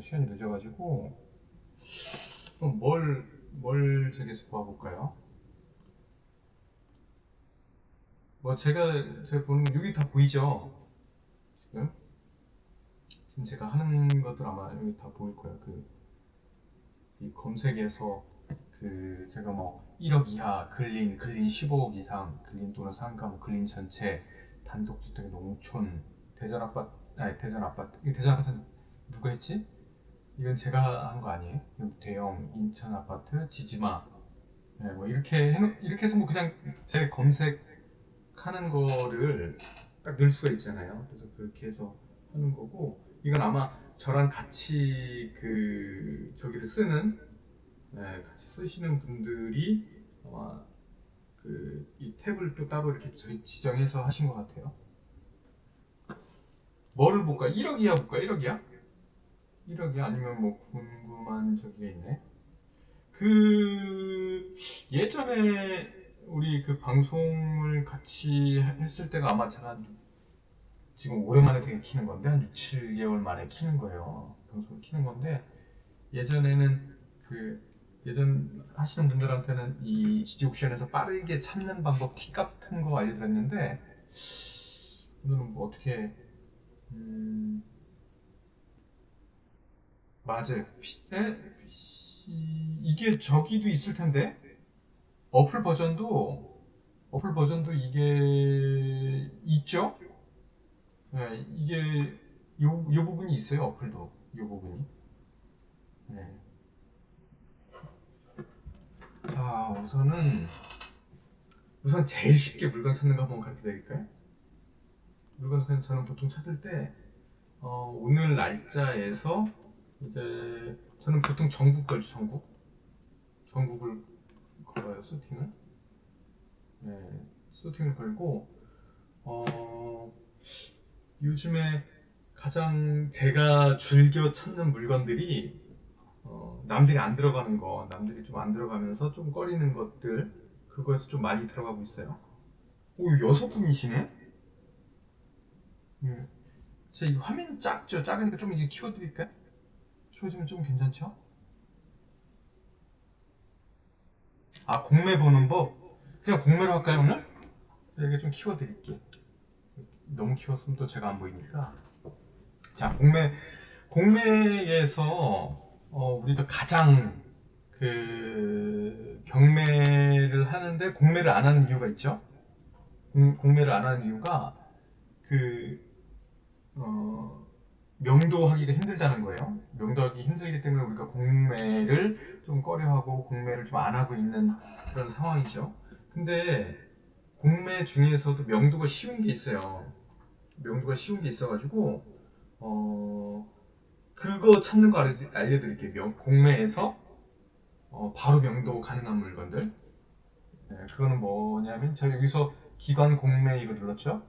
시간이 늦어가지고 그럼 뭘 저기서 봐볼까요? 뭐 제가 보는 여기 다 보이죠? 지금 제가 하는 것들 아마 여기 다 보일 거예요. 이 검색에서 제가 뭐 1억 이하 근린 15억 이상 근린 또는 상가 뭐 근린 전체 단독주택 농촌 대전 아파트 아니 대전 아파트 이 대전 아파트는 누가 했지? 이건 제가 한 거 아니에요? 대형 인천 아파트 지지마 네, 뭐 이렇게 해서 뭐 그냥 제 검색하는 거를 딱 넣을 수가 있잖아요. 그래서 그렇게 해서 하는 거고 이건 아마 저랑 같이 저기를 쓰는 네, 같이 쓰시는 분들이 아마 이 탭을 또 따로 이렇게 저희 지정해서 하신 것 같아요. 뭐를 볼까? 1억 이하 볼까? 1억이야? 1억이야? 아니면 뭐 궁금한 저기가 있네. 예전에 우리 방송을 같이 했을 때가 아마 제가 지금 오랜만에 되게 키는 건데 한 6, 7개월 만에 키는 거예요. 방송을 키는 건데 예전에는 예전 하시는 분들한테는 이 지지옥션에서 빠르게 찾는 방법 팁 같은 거 알려드렸는데 오늘은 뭐 어떻게 맞아요. 이게 저기도 있을 텐데 어플 버전도 이게 있죠? 네, 이게 요 부분이 있어요. 어플도 요 부분이. 네. 자, 우선 제일 쉽게 물건 찾는 거 한번 가르쳐 드릴까요? 물건 저는 보통 찾을 때 오늘 날짜에서 이제 저는 보통 전국 걸죠. 전국을 걸어요. 수팅을 걸고 어, 요즘에 가장 제가 즐겨 찾는 물건들이 남들이 안 들어가는 거, 남들이 좀 안 들어가면서 좀 꺼리는 것들 그거에서 좀 많이 들어가고 있어요. 오, 6분이시네? 예. 이 화면이 작죠? 작으니까 좀 이게 키워드릴까요? 키워주면 좀 괜찮죠? 아, 공매 보는 법? 그냥 공매로 할까요, 오늘? 이렇게 좀 키워드릴게요. 너무 키웠으면 또 제가 안 보이니까. 자, 공매에서 우리가 가장 경매를 하는데 공매를 안 하는 이유가 있죠. 공매를 안 하는 이유가 그 어, 명도하기가 힘들다는 거예요. 명도하기 힘들기 때문에 우리가 공매를 좀 꺼려하고 공매를 좀 안 하고 있는 그런 상황이죠. 근데 공매 중에서도 명도가 쉬운 게 있어요. 명도가 쉬운 게 있어가지고 어, 그거 찾는 거 알려드릴게요. 공매에서 바로 명도 가능한 물건들. 네, 그거는 뭐냐면 제가 여기서 기관 공매 이거 눌렀죠.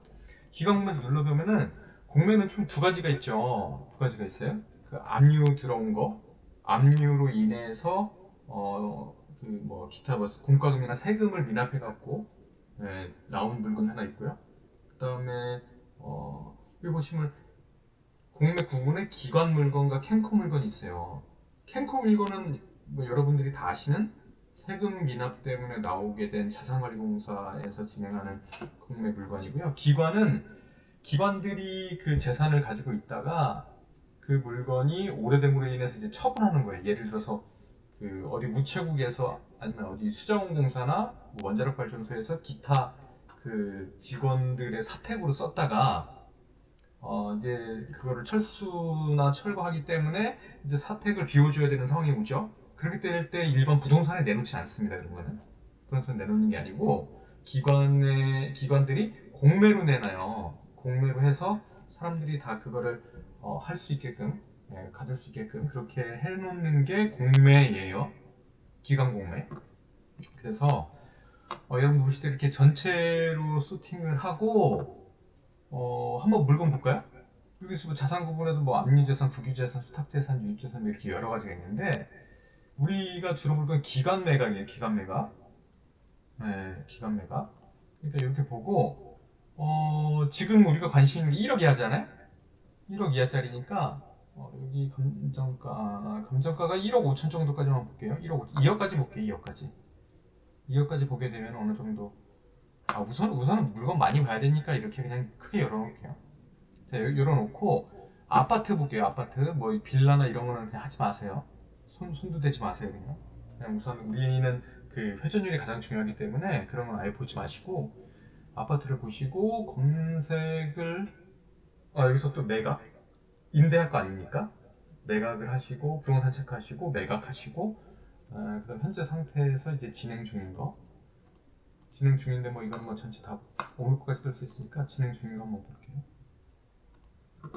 기관 공매에서 눌러보면은 공매는 총 두 가지가 있죠. 두 가지가 있어요. 압류 들어온 거, 압류로 인해서 뭐 기타 뭐 공과금이나 세금을 미납해 갖고 나온 물건 하나 있고요. 그다음에 여기 보시면 공매 구분에 기관 물건과 캠코 물건이 있어요. 캠코 물건은 뭐 여러분들이 다 아시는 세금 미납 때문에 나오게 된 자산관리공사에서 진행하는 공매 물건이고요. 기관들이 그 재산을 가지고 있다가 그 물건이 오래됨으로 인해서 이제 처분하는 거예요. 예를 들어서 어디 우체국에서 아니면 어디 수자원공사나 뭐 원자력 발전소에서 기타 직원들의 사택으로 썼다가 이제 그거를 철수나 철거하기 때문에 이제 사택을 비워줘야 되는 상황이 오죠. 그렇게 될 때 일반 부동산에 내놓지 않습니다. 그런 거는 부동산에 내놓는 게 아니고 기관들이 공매로 내놔요. 공매로 해서 사람들이 다 그거를 할 수 있게끔 가질 수 있게끔 그렇게 해놓는 게 공매예요. 기관 공매. 그래서 여러분 보실 때 이렇게 전체로 소팅을 하고 한번 물건 볼까요? 여기서 뭐 자산 구분에도 뭐 압류재산, 국유재산, 수탁재산, 유입재산 뭐 이렇게 여러 가지가 있는데 우리가 주로 볼 건 기간 매각이에요. 기간 매각. 네, 기간 매각. 그러니까 이렇게 보고 지금 우리가 관심 있는 게 1억 이하잖아요. 1억 이하짜리니까 여기 감정가가 1억 5천 정도까지만 볼게요. 2억까지 볼게요. 2억까지 보게 되면 어느 정도. 우선은 물건 많이 봐야 되니까 이렇게 그냥 크게 열어놓을게요. 자, 열어놓고 아파트 볼게요. 아파트 뭐 빌라나 이런 거는 그냥 하지 마세요. 손도 대지 마세요. 그냥 우선 우리는 그 회전율이 가장 중요하기 때문에 그런 건 아예 보지 마시고 아파트를 보시고 검색을 여기서 또 매각 임대할 거 아닙니까? 매각을 하시고 부동산 체크하시고 매각하시고 그다음 현재 상태에서 이제 진행 중인데 뭐 이건 뭐 전체 다 오늘 거까지 뜰 수 있으니까 진행 중인 거 한번 볼게요.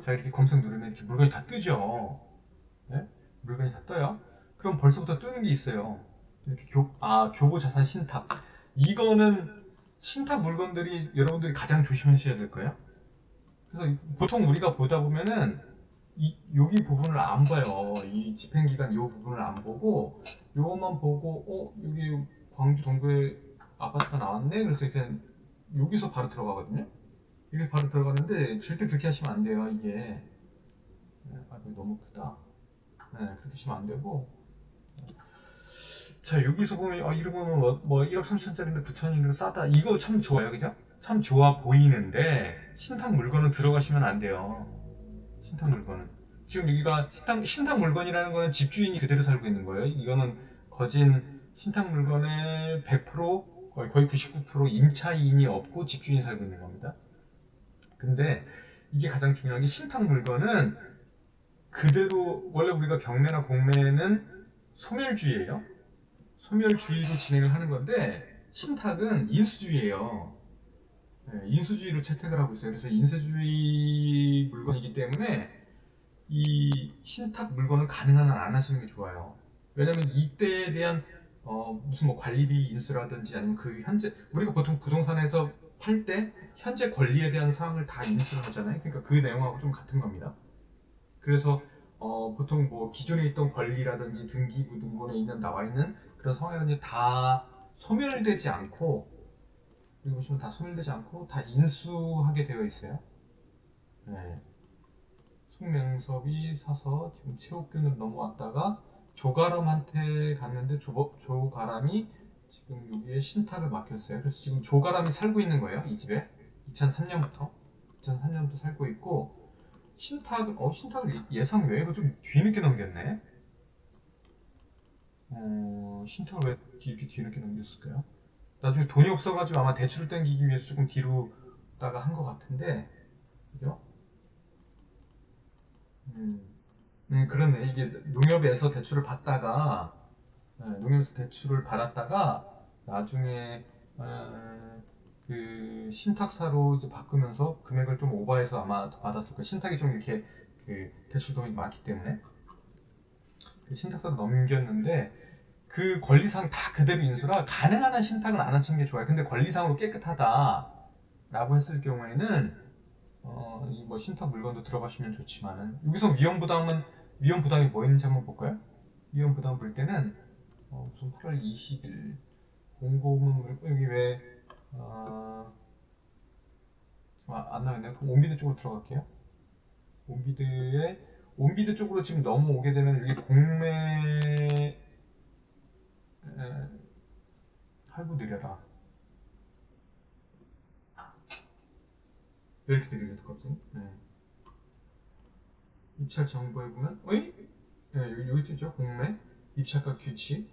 자, 이렇게 검색 누르면 이렇게 물건이 다 뜨죠. 네? 물건이 다 떠요. 그럼 벌써부터 뜨는 게 있어요. 이렇게 교보 자산 신탁. 이거는 신탁 물건들이 여러분들이 가장 조심하셔야 될 거예요. 그래서 보통 우리가 보다 보면은 여기 부분을 안 봐요. 이 집행기간 이 부분을 안 보고 요것만 보고 여기 광주 동구에 아파트가 나왔네. 그래서 그냥 여기서 바로 들어가거든요. 여기 바로 들어가는데 절대 그렇게 하시면 안 돼요. 이게 이거 너무 크다. 그렇게 하시면 안 되고. 자, 여기서 보면 이런 거는 뭐 1억 3천짜리인데 9천이면 싸다. 이거 참 좋아요, 그죠? 참 좋아 보이는데 신탁 물건은 들어가시면 안 돼요. 신탁 물건은 지금 여기가 신탁 물건이라는 거는 집주인이 그대로 살고 있는 거예요. 이거는 거진 신탁 물건의 100% 거의 99% 임차인이 없고 집주인이 살고 있는 겁니다. 근데 이게 가장 중요한 게 신탁 물건은 그대로 원래 우리가 경매나 공매는 소멸주의예요. 소멸주의로 진행을 하는 건데 신탁은 인수주의예요. 인수주의로 채택을 하고 있어요. 그래서 인쇄주의 물건이기 때문에 이 신탁 물건은 가능한 한 안 하시는 게 좋아요. 왜냐면 이때에 대한 무슨 뭐 관리비 인수라든지 아니면 그 현재 우리가 보통 부동산에서 팔 때 현재 권리에 대한 사항을 다 인수를 하잖아요. 그러니까 그 내용하고 좀 같은 겁니다. 그래서 보통 뭐 기존에 있던 권리라든지 등기부 등본에 나와 있는 그런 상황이라든지 다 소멸되지 않고 여기 보시면 다 소멸되지 않고 다 인수하게 되어 있어요. 네. 송명섭이 사서 지금 최옥균으로 넘어왔다가 조가람한테 갔는데 조가람이 지금 여기에 신탁을 맡겼어요. 그래서 지금 조가람이 살고 있는 거예요. 이 집에 2003년부터 살고 있고 신탁을 예상 외로 좀 뒤늦게 넘겼네. 신탁을 왜 이렇게 뒤늦게 넘겼을까요? 나중에 돈이 없어가지고 아마 대출을 땡기기 위해서 조금 뒤로다가 한 것 같은데, 그죠? 그러네. 이게 농협에서 대출을 받다가, 농협에서 대출을 받았다가 나중에 그 신탁사로 이제 바꾸면서 금액을 좀 오버해서 아마 더 받았을 거예요. 신탁이 좀 이렇게 그 대출 금액이 많기 때문에 그 신탁사로 넘겼는데 그 권리상 다 그대로 인수라 가능한 한 신탁은 안 하시는 게 좋아요. 근데 권리상으로 깨끗하다라고 했을 경우에는 이 뭐 신탁 물건도 들어가시면 좋지만은 여기서 위험 부담이 뭐 있는지 한번 볼까요? 위험 부담 볼 때는 무슨 8월 20일 공고문 여기 왜 안 나와있나요? 그럼 온비드 쪽으로 들어갈게요. 온비드 쪽으로 지금 넘어오게 되면 여기 공매 할부 느려라. 왜 이렇게 느리게 갑자기? 입찰 정보에 보면 여기 있죠. 공매 입찰가 규칙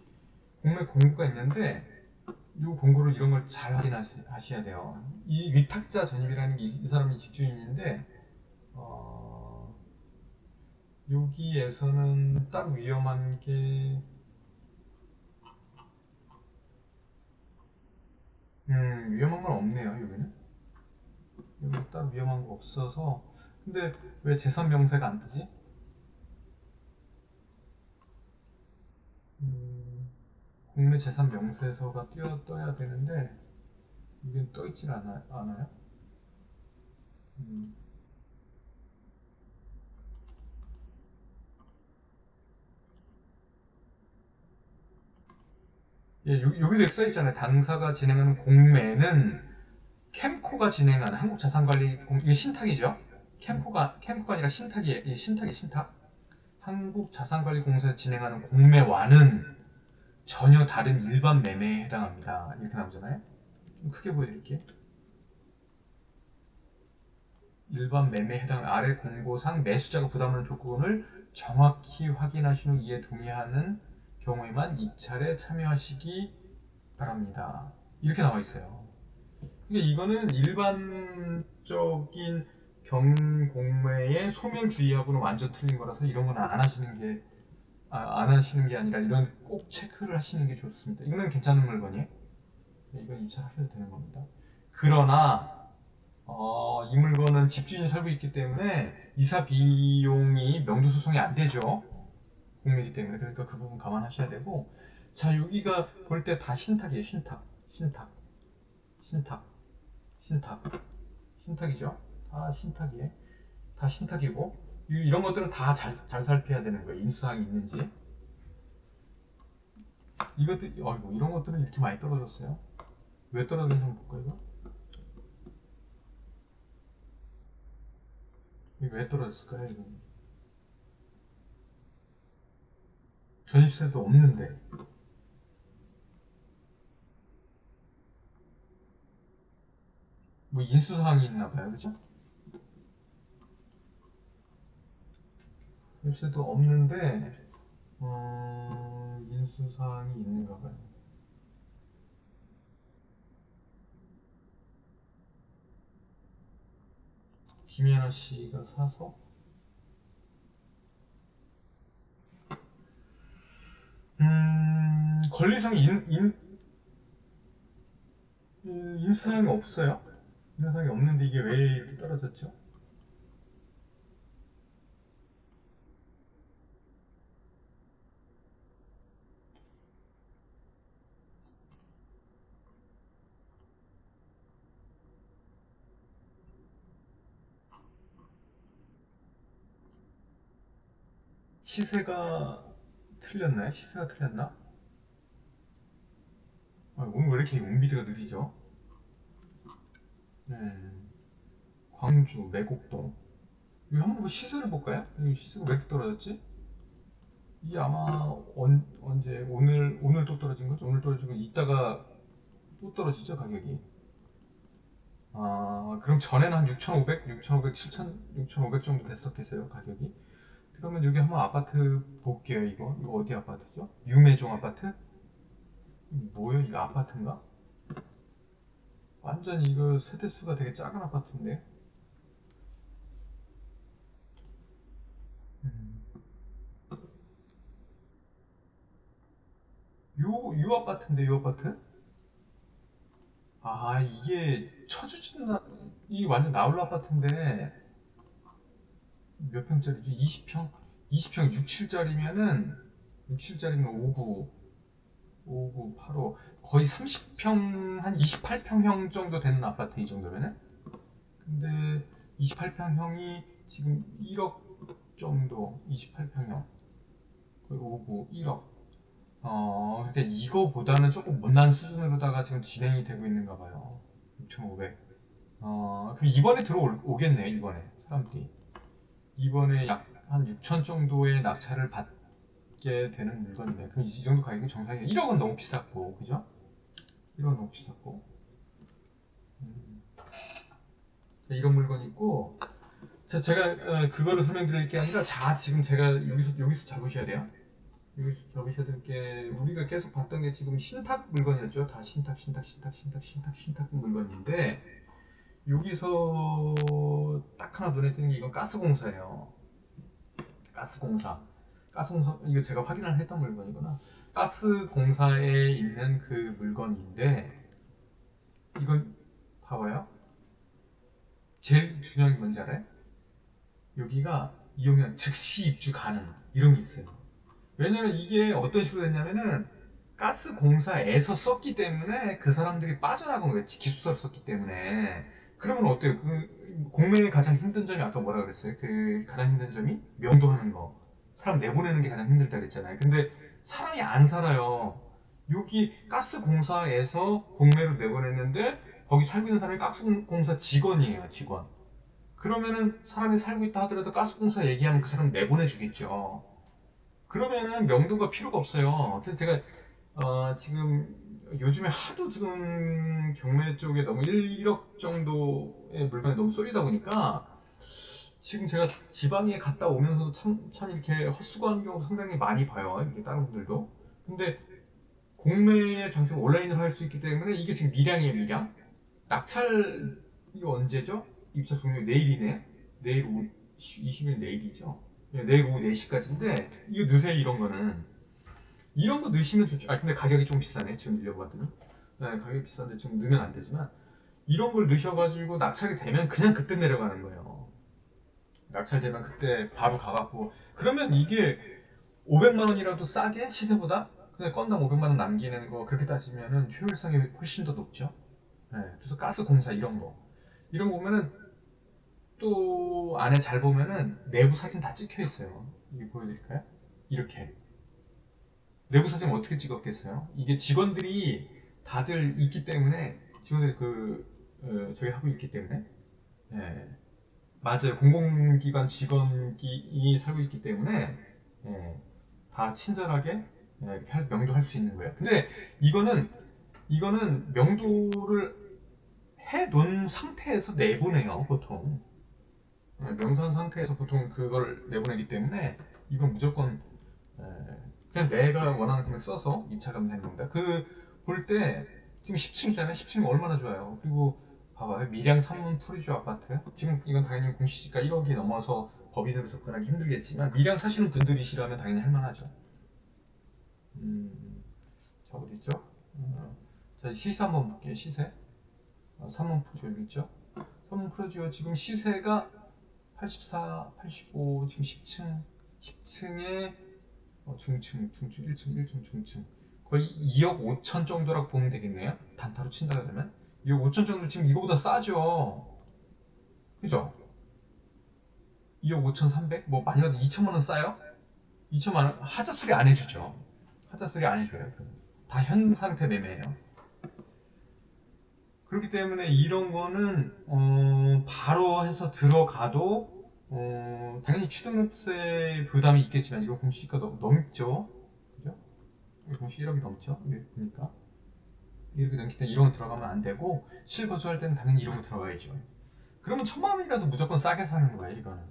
공매 공고가 있는데 이 공고를 이런 걸 잘 확인하셔야 돼요. 이 위탁자 전입이라는 게 이 사람이 집주인인데 여기에서는 따로 위험한 게 위험한 건 없네요. 여기 따로 위험한 거 없어서. 근데 왜 재산 명세가 안 뜨지? 공매 재산 명세서가 떠야 되는데 이게 떠있질 않아요? 여기도 이렇게 써있잖아요. 당사가 진행하는 공매는 캠코가 진행하는 한국자산관리 이게 신탁이죠. 캠코가 아니라 신탁이에요. 신탁이 신탁. 한국자산관리공사에서 진행하는 공매와는 전혀 다른 일반 매매에 해당합니다. 이렇게 나오잖아요. 좀 크게 보여드릴게요. 일반 매매에 해당 아래 공고상 매수자가 부담하는 조건을 정확히 확인하신 후 이에 동의하는 경우에만 입찰에 참여하시기 바랍니다. 이렇게 나와 있어요. 그러니까 이거는 일반적인 경공매의 소멸주의하고는 완전 틀린 거라서 이런 건 안 하시는 게 안 하시는 게 아니라 이런 꼭 체크를 하시는 게 좋습니다. 이거는 괜찮은 물건이에요. 이건 입찰하셔도 되는 겁니다. 그러나 이 물건은 집주인이 살고 있기 때문에 이사 비용이 명도 소송이 안 되죠. 공매이기 때문에. 그러니까 그 부분 감안하셔야 되고, 자 여기가 볼 때 다 신탁이에요. 신탁이죠. 다 신탁이에요. 다 신탁이고 이런 것들은 다 잘 살펴야 되는 거예요. 인수사항이 있는지. 이것들 이런 것들은 이렇게 많이 떨어졌어요. 왜 떨어졌는지 한번 볼까요? 이거 왜 떨어졌을까요? 이거 전입세도 없는데 뭐 인수사항이 있나봐요. 그죠? 전입세도 없는데 인수사항이 있는가봐요. 김연아 씨가 사서 권리상이 인수사항이 없어요. 인수사항이 없는데 이게 왜 이렇게 떨어졌죠? 시세가 틀렸나요? 시세가 틀렸나? 오늘 왜 이렇게 용비드가 느리죠? 광주, 매곡동. 이거 한번 시세를 볼까요? 이 시세가 왜 이렇게 떨어졌지? 이게 아마 언제 오늘 또 떨어진 거죠? 오늘 떨어지고 이따가 또 떨어지죠 가격이. 그럼 전에는 한 6,500, 7,000, 6,500 정도 됐었겠어요 가격이. 그러면 여기 한번 아파트 볼게요. 이거 어디 아파트죠? 유매종 아파트? 뭐예요? 이거 아파트인가? 완전 이거 세대수가 되게 작은 아파트인데. 음. 요 아파트인데 요 아파트? 이게 이게 완전 나홀로 아파트인데 몇 평짜리지? 20평? 20평 6, 7짜리면은 6, 7짜리면 5구, 8호 거의 30평 한 28평형 정도 되는 아파트 이 정도면은. 근데 28평형이 지금 1억 정도 28평형 거의 5구 1억. 그러니까 이거보다는 조금 못난 수준으로다가 지금 진행이 되고 있는가 봐요. 6,500. 그럼 이번에 들어오겠네, 이번에. 사람들이. 이번에 약 한 6천 정도의 낙찰을 받게 되는 물건이네. 그럼 이 정도 가격이 정상이에요. 1억은 너무 비쌌고, 그죠? 1억은 너무 비쌌고. 이런 물건이 있고. 자, 제가 그거를 설명드릴 게 아니라, 지금 제가 여기서 잡으셔야 돼요. 여기서 잡으셔야 될 게, 우리가 계속 봤던 게 지금 신탁 물건이었죠. 다 신탁 물건인데, 여기서 딱 하나 눈에 띄는 게 이건 가스공사예요. 가스공사 이거 제가 확인을 했던 물건이구나. 가스공사에 있는 그 물건인데 이건 봐봐요. 제일 중요한 게 뭔지 알아요? 여기가 이용량 즉시 입주 가능 이런 게 있어요. 왜냐면 이게 어떤 식으로 됐냐면은 가스공사에서 썼기 때문에 그 사람들이 빠져나간 거예요. 기숙사를 썼기 때문에. 그러면 어때요? 그 공매의 가장 힘든 점이 아까 뭐라 그랬어요? 그 가장 힘든 점이 명도하는 거. 사람 내보내는 게 가장 힘들다 그랬잖아요. 근데 사람이 안 살아요. 여기 가스공사에서 공매로 내보냈는데 거기 살고 있는 사람이 가스공사 직원이에요. 직원. 그러면은 사람이 살고 있다 하더라도 가스공사 얘기하면 그 사람 내보내주겠죠. 그러면은 명도가 필요가 없어요. 그래서 제가 지금 요즘에 하도 지금 경매 쪽에 너무 1억 정도의 물건이 너무 쏠리다 보니까 지금 제가 지방에 갔다 오면서도 참 이렇게 헛수고하는 경우도 상당히 많이 봐요. 이렇게 다른 분들도. 근데 공매의 장세가 온라인으로 할 수 있기 때문에 이게 지금 밀양이에요, 밀양. 낙찰 이거 언제죠? 입찰 종료 내일이네. 내일 오후 20일 내일이죠. 예, 내일 오후 4시까지인데 이거 넣으세요. 이런 거 넣으시면 좋죠. 아 근데 가격이 좀 비싸네. 지금 늘려봤더니. 네, 가격이 비싼데 지금 넣으면 안 되지만 이런 걸 넣으셔가지고 낙찰이 되면 그냥 그때 내려가는 거예요. 낙찰되면 그때 바로 가갖고 그러면 이게 500만 원이라도 싸게 시세보다 그냥 건당 500만 원 남기는 거 그렇게 따지면은 효율성이 훨씬 더 높죠. 네, 그래서 가스 공사 이런 거 보면은 또 안에 잘 보면은 내부 사진 다 찍혀 있어요. 이게 보여드릴까요? 이렇게 내부 사진 어떻게 찍었겠어요? 이게 직원들이 다들 있기 때문에 직원들이 저기 하고 있기 때문에 예, 맞아요. 공공기관 직원이 살고 있기 때문에 예, 다 친절하게 이렇게 명도할 수 있는 거예요. 근데 이거는 명도를 해 놓은 상태에서 내보내요, 보통. 명산 상태에서 보통 그걸 내보내기 때문에 이건 무조건 에, 그냥 내가 원하는 금액 써서 입찰하면 되는 겁니다. 그 볼 때 지금 10층이잖아요. 10층이 얼마나 좋아요. 그리고 봐봐요. 밀양 산문 프리주 아파트. 지금 이건 당연히 공시지가 1억이 넘어서 법인으로 접근하기 힘들겠지만 밀양 사시는 분들이시라면 당연히 할만하죠. 자 어디 있죠? 자 시세 한번 볼게요. 시세. 산문 프리주 여기 있죠? 산문 프리주 지금 시세가 84, 85 지금 10층에 중층 1층 중층 거의 2억 5천 정도라고 보면 되겠네요. 단타로 친다고 하면 2억 5천 정도 지금 이거보다 싸죠. 그죠? 2억 5천 3백 뭐 많이 봐도 2천만 원 싸요? 2천만 원 하자 수리 안 해주죠. 하자 수리 안 해줘요. 다 현 상태 매매예요. 그렇기 때문에 이런 거는 바로 해서 들어가도 당연히 취득세 부담이 있겠지만 이거 공시지가 넘죠. 그죠? 공시 1억이 넘죠. 그러니까 이렇게 넘기 때문에 이런 거 들어가면 안 되고 실거주할 때는 당연히 이런 거 들어가야죠. 그러면 1,000만 원이라도 무조건 싸게 사는 거예요. 이거는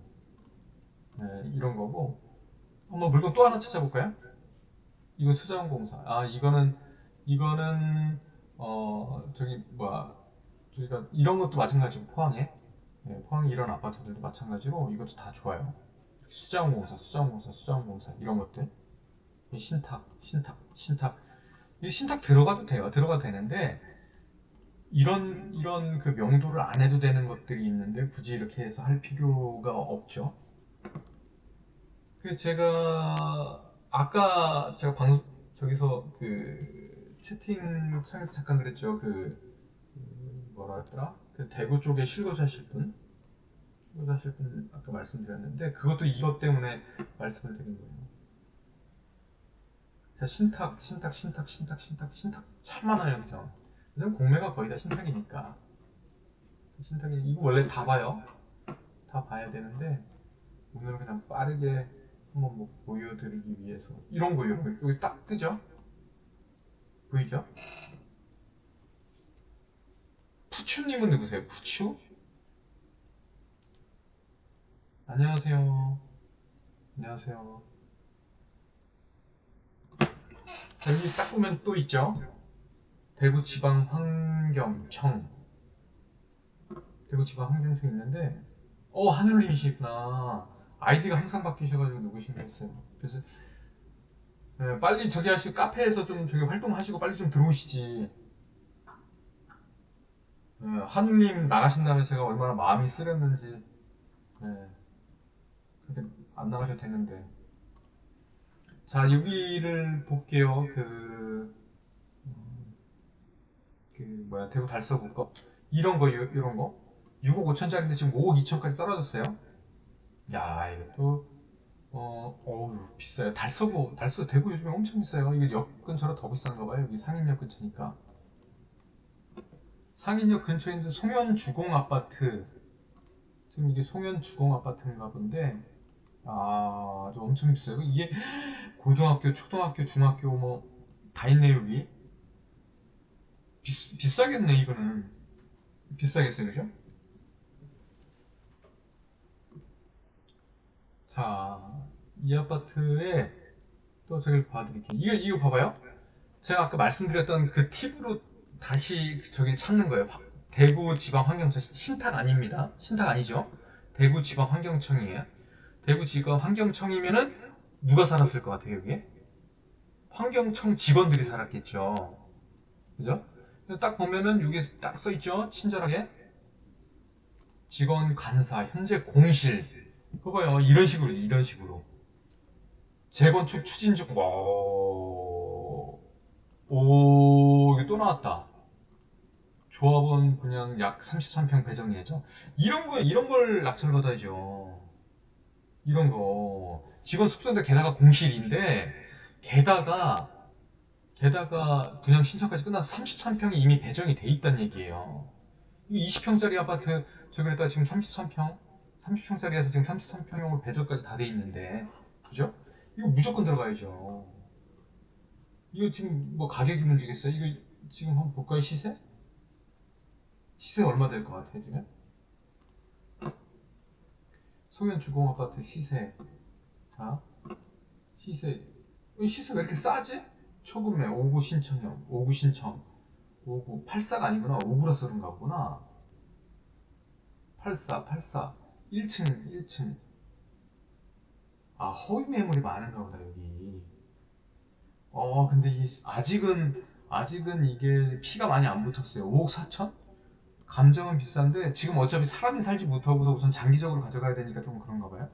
이런 거고 한번 물건 또 하나 찾아볼까요? 이거 수자원공사. 아 이거는 저기 뭐야 저희가 이런 것도 마찬가지고 포항에 포항에 이런 아파트들도 마찬가지로 이것도 다 좋아요. 수자원공사 이런 것들 신탁 이 신탁 들어가도 돼요. 들어가도 되는데 이런 그 명도를 안 해도 되는 것들이 있는데 굳이 이렇게 해서 할 필요가 없죠. 그 제가 아까 제가 저기서 그 채팅창에서 잠깐 그랬죠. 뭐라 했더라? 그 대구 쪽에 실거주하실 분 아까 말씀드렸는데 그것도 이것 때문에 말씀을 드린 거예요. 자, 신탁 참 많아요, 그죠? 왜냐면 공매가 거의 다 신탁이니까. 이거 원래 다 봐요. 다 봐야 되는데 오늘은 그냥 빠르게 한번 뭐 보여드리기 위해서 이런 거 여기 딱 뜨죠? 보이죠? 푸추님은 누구세요? 푸추? 안녕하세요. 안녕하세요. 자, 여기 딱 보면 또 있죠? 대구지방환경청 있는데 하늘님이시구나. 아이디가 항상 바뀌셔가지고 누구신가 했어요. 그래서 빨리 저기 하시고 카페에서 좀 저기 활동하시고 빨리 좀 들어오시지. 하늘님 나가신다면 제가 얼마나 마음이 쓰렸는지. 그렇게 안 나가셔도 되는데. 자 여기를 볼게요. 뭐야 대구 달서구 거 이런 거 이런 거 6억 5천짜리인데 지금 5억 2천까지 떨어졌어요. 야 이것도 어우 비싸요. 달서 대구 요즘에 엄청 비싸요. 이거 역 근처라 더 비싼가 봐요. 여기 상인역 근처니까. 상인역 근처에 있는 송현 주공 아파트. 지금 이게 송현 주공 아파트인가 본데 아주 엄청 비싸요. 이게 고등학교, 초등학교, 중학교 뭐 다 있네 여기. 비싸겠네 이거는. 비싸겠어요, 그죠? 자, 이 아파트에 또 저기를 봐드릴게요. 이거 봐봐요. 제가 아까 말씀드렸던 그 팁으로 다시 저길 찾는 거예요. 대구 지방환경청 신탁 아닙니다. 신탁 아니죠? 대구 지방환경청이에요. 대구 지방환경청이면은 누가 살았을 것 같아요, 여기에? 환경청 직원들이 살았겠죠. 그죠? 딱 보면은 여기 딱 써있죠? 친절하게. 직원 간사, 현재 공실. 그거 봐요. 이런 식으로, 이런 식으로. 재건축 추진 중, 오, 이게 또 나왔다. 조합원 분양 약 33평 배정 예정. 이런 걸 낙찰 받아야죠. 이런 거. 직원 숙소인데 게다가 공실인데, 게다가, 게다가 분양 신청까지 끝나서 33평이 이미 배정이 돼 있다는 얘기예요. 20평짜리 아파트, 저기에다 지금 33평? 30평짜리에서 지금 33평형으로 배정까지 다 돼 있는데, 그죠? 이거 무조건 들어가야죠. 이거 지금 뭐 가격이 문제겠어요? 이거 지금 한번 볼까요? 시세? 시세 얼마 될 것 같아, 지금? 소면 주공 아파트 시세. 자, 시세. 이 시세 왜 이렇게 싸지? 초급매 5구 신청형, 5구 신청. 5구, 84가 아니구나. 5구라서 그런가 보구나. 84, 84. 1층, 1층. 아, 허위 매물이 많은가 보다, 여기. 근데 이게 아직은 이게 피가 많이 안 붙었어요. 5억 4천? 감정은 비싼데 지금 어차피 사람이 살지 못하고서 우선 장기적으로 가져가야 되니까 좀 그런가 봐요.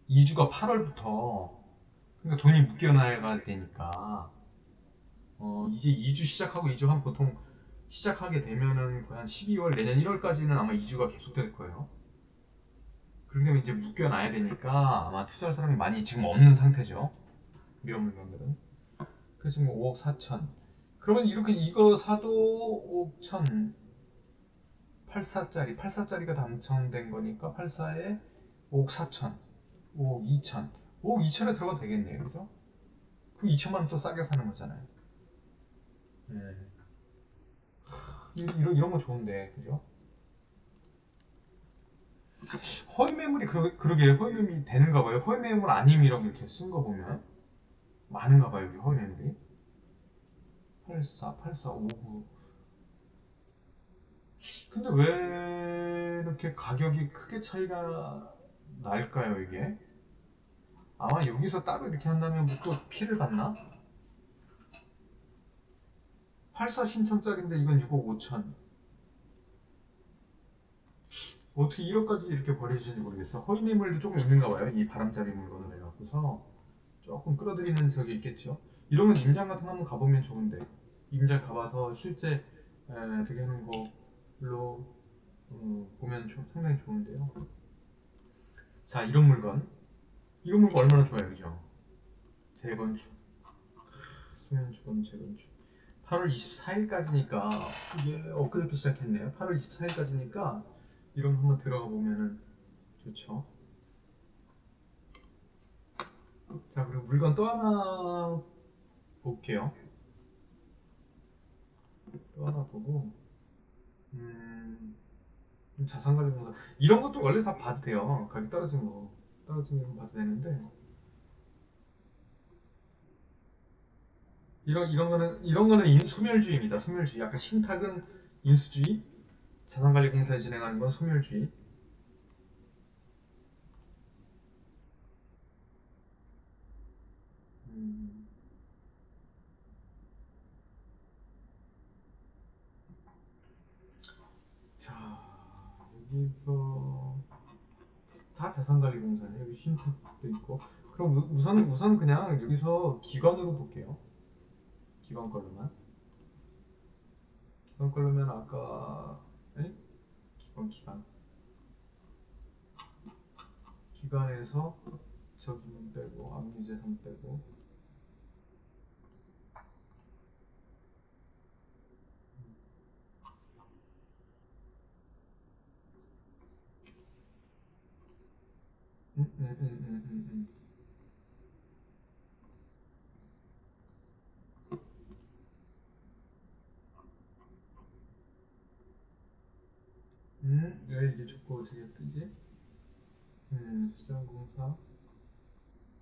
이주가 8월부터 그러니까 돈이 묶여나야 되니까 이제 이주 시작하고 이주 한 보통 시작하게 되면은 거의 한 12월 내년 1월까지는 아마 이주가 계속될 거예요. 그렇게 되면 이제 묶여놔야 되니까 아마 투자할 사람이 많이 지금 없는 상태죠. 이런 물건들은. 그래서 지금 5억 4천. 그러면 이렇게 이거 사도 5억 1천 84짜리가 당첨된 거니까 84에 5억 4천, 5억 2천, 5억 2천에 들어가도 되겠네요, 그죠? 그 2천만 원 또 싸게 사는 거잖아요. 네. 이런 거 좋은데, 그죠? 허위 매물이 그러게 허위 매물이 되는가 봐요. 허위 매물 아님이라고 이렇게 쓴 거 보면 많은가 봐요, 여기 허위 매물이. 84, 84, 59. 근데 왜 이렇게 가격이 크게 차이가 날까요, 이게? 아마 여기서 따로 이렇게 한다면 뭐 또 피를 받나? 84 신청짜리인데 이건 6억 5천. 어떻게 1억까지 이렇게 버려주시는지 모르겠어. 허위 매물도 조금 있는가 봐요. 이 바람잡이 물건을 해갖고서 조금 끌어들이는 적이 있겠죠. 이러면 임장 같은 거 한번 가보면 좋은데 임장 가봐서 실제 어떻게 하는 걸로 보면 상당히 좋은데요. 자, 이런 물건 얼마나 좋아요, 그죠? 재건축, 수면주건 재건축. 8월 24일까지니까 이게 엊그저께 시작했네요. 8월 24일까지니까 이런 거 한번 들어가 보면은 좋죠. 자, 그리고 물건 또 하나 볼게요. 또 하나 보고 자산관리공사 이런 것도 원래 다 봐도 돼요. 가격 떨어진 거 봐도 되는데 이런 거는 소멸주의입니다. 소멸주의. 아까 신탁은 인수주의, 자산관리공사에 진행하는 건 소멸주의. 음, 자, 여기서 다 자산관리공사네. 여기 신탁도 있고. 그럼 우선 그냥 여기서 기관으로 볼게요. 기관 걸로만. 기관 걸로면 아까 에? 기관 기관에서 저기만 빼고 압류재산 빼고 음, 음, 음, 음, 음, 음. 그지? 수자공사,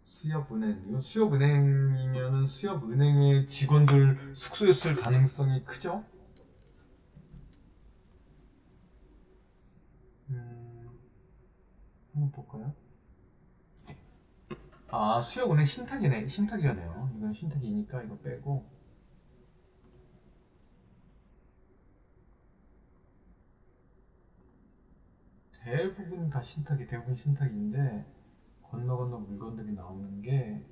수협은행. 이거 수협은행이면은 수협은행의 직원들 숙소였을 가능성이 크죠? 한번 볼까요? 아, 수협은행 신탁이네. 신탁이었네요. 이건 신탁이니까 이거 빼고. 대부분 다 신탁이, 대부분 신탁인데 건너 건너 물건들이 나오는 게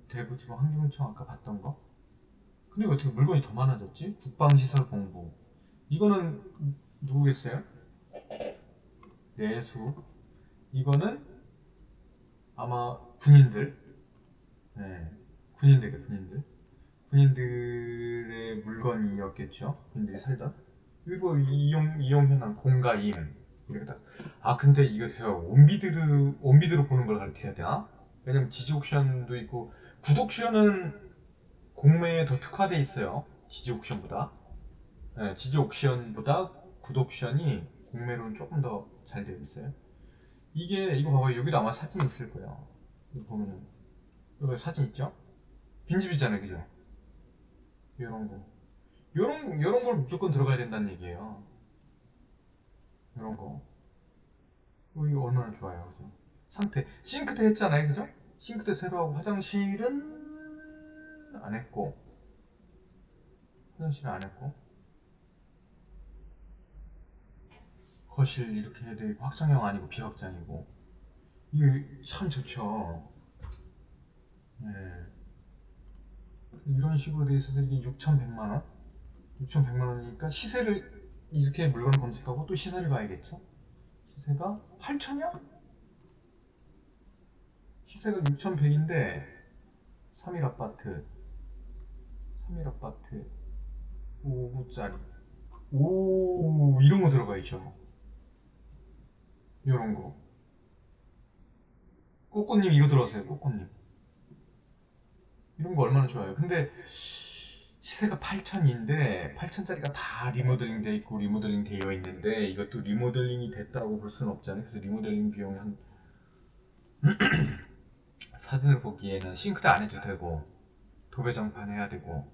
대구 지방 환경청 아까 봤던 거. 근데 왜 어떻게 물건이 더 많아졌지? 국방시설본부. 이거는 누구겠어요? 내수. 이거는 아마 군인들. 네, 군인들이에요, 군인들. 군인들의 물건이었겠죠. 군인들이 살던. 그리고 이용 현황, 공가임. 이렇게 딱. 아, 근데 이거 제가 온비드로 보는 걸 가르쳐야 되나? 왜냐면 지지 옥션도 있고, 구독 옥션은 공매에 더 특화돼 있어요. 지지 옥션보다. 네, 지지 옥션보다 구독 옥션이 공매로는 조금 더 잘 되어 있어요. 이거 봐봐요. 여기도 아마 사진 있을 거예요. 이거 보면은. 여기 사진 있죠? 빈집이잖아요, 그죠? 이런 거. 요런 걸 무조건 들어가야 된다는 얘기예요. 이런 거. 이거 얼마나 좋아요, 그죠? 상태. 싱크대 했잖아요, 그죠? 싱크대 새로 하고 화장실은 안 했고, 화장실은 안 했고, 거실 이렇게 해야 되고, 확장형 아니고 비확장이고. 이게 참 좋죠. 네. 이런 식으로 돼 있어서 이게 6,100만 원? 6,100만 원이니까 시세를 이렇게 물건을 검색하고 또 시세를 봐야겠죠? 시세가 8천이야? 시세가 6,100인데 3일 아파트 3일 아파트 5구짜리 오 이런 거 들어가 있죠. 이런 거 꼬꼬님 이거 들어가세요. 꼬꼬님 이런 거 얼마나 좋아요. 근데 시세가 8천인데 8천짜리가 다 리모델링 돼 있고 리모델링 되어 있는데 이것도 리모델링이 됐다고 볼 수는 없잖아요. 그래서 리모델링 비용이 한 사진을 보기에는 싱크대 안 해도 되고 도배장판 해야 되고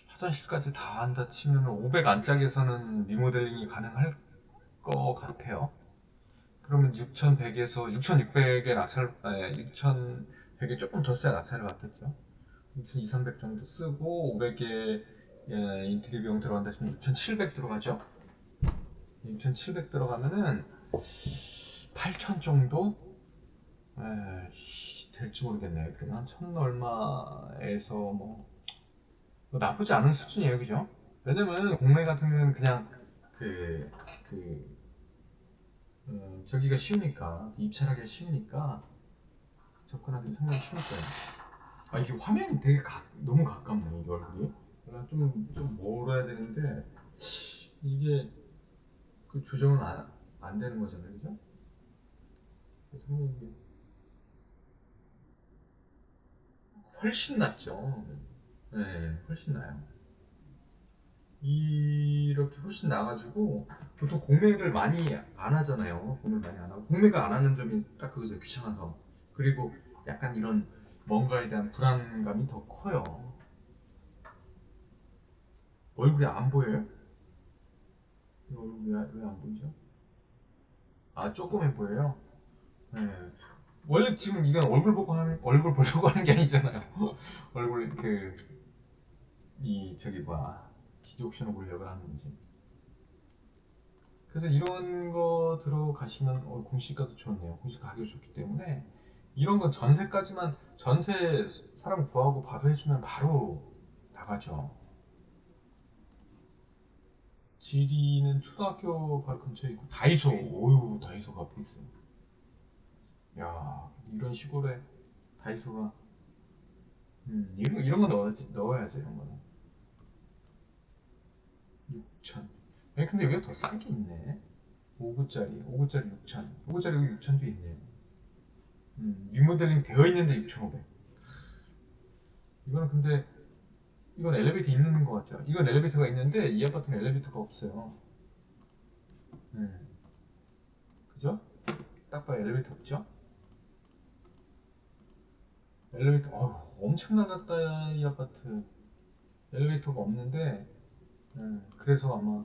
화장실까지 다 한다 치면 500 안짝에서는 리모델링이 가능할 것 같아요. 그러면 6100에서 6600에 낙찰, 6100에 조금 더 써야 낙찰을 받겠죠. 6200, 300 정도 쓰고 500에 인테리어 비용 들어간다 치면 6700 들어가죠. 6700 들어가면은 8000 정도 될지 모르겠네요. 그러면 한 1000 얼마에서 뭐 나쁘지 않은 수준이에요, 그죠? 왜냐면 공매 같은 경우는 그냥 그, 그, 저기가 쉬우니까, 입찰하기가 쉬우니까 접근하기 상당히 쉬울 거예요. 아, 이게 화면이 되게 너무 가깝네, 이 얼굴이. 내가 좀 멀어야 되는데, 이게 그 조정은 안 되는 거잖아요, 그죠? 그래서 이게 훨씬 낫죠. 네, 훨씬 나아요. 이렇게 훨씬 나가지고 보통 공매를 많이 안 하잖아요. 공매를 많이 안 하고 공매가 안 하는 점이 딱 거기서 귀찮아서 그리고 약간 이런 뭔가에 대한 불안감이 더 커요. 얼굴이 안 보여요? 얼굴이 왜 안 보이죠? 아 조금해 보여요. 네. 원래 지금 이건 얼굴 보려고 하는 게 아니잖아요. 얼굴 이 저기 뭐야 디족션을 보려고 하는 거지. 그래서 이런 거 들어가시면 공시가도 좋네요. 공시가 가격이 좋기 때문에 이런 건 전세까지만 전세 사람 구하고 바로 해주면 바로 나가죠. 지리는 초등학교 바로 근처에 있고 다이소, 오유 다이소가 앞에 있어요. 야 이런 시골에 다이소가 이런 거 넣어야죠 이런 거는 6천. 아니 근데 여기가 더 싼 게 있네. 5구짜리 6천. 5구짜리 여기 6천도 있네. 리모델링 되어 있는데 6,500. 이거는 근데 이건 엘리베이터 있는 것 같죠? 이건 엘리베이터가 있는데 이 아파트는 엘리베이터가 없어요. 그죠? 딱 봐요. 엘리베이터 없죠? 엘리베이터, 엄청 나갔다, 이 아파트. 엘리베이터가 없는데, 그래서 아마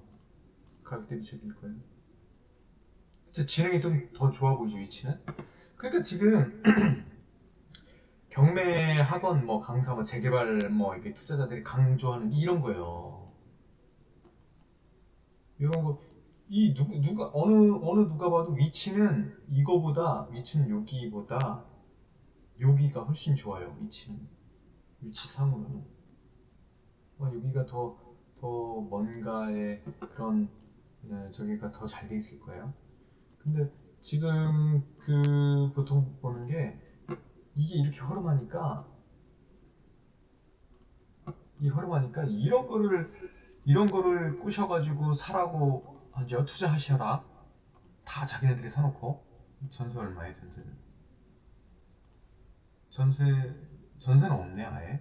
가격 대비 저기일 거예요. 진짜 지능이 좀 더 좋아 보이죠, 위치는? 그러니까 지금 경매 학원 뭐 강사 뭐 재개발 뭐 이렇게 투자자들이 강조하는 게 이런 거예요. 이런 거 이 누가 어느 누가 봐도 위치는 여기보다 여기가 훨씬 좋아요. 위치상으로는 여기가 더 뭔가의 그런 저기가 더 잘 돼 있을 거예요. 근데 지금 그 보통 보는 게 이게 이렇게 허름하니까 이런 거를 꾸셔가지고 사라고 하죠. 투자하셔라. 다 자기네들이 사놓고 전세 얼마에 전세는 전세 전세는 없네 아예.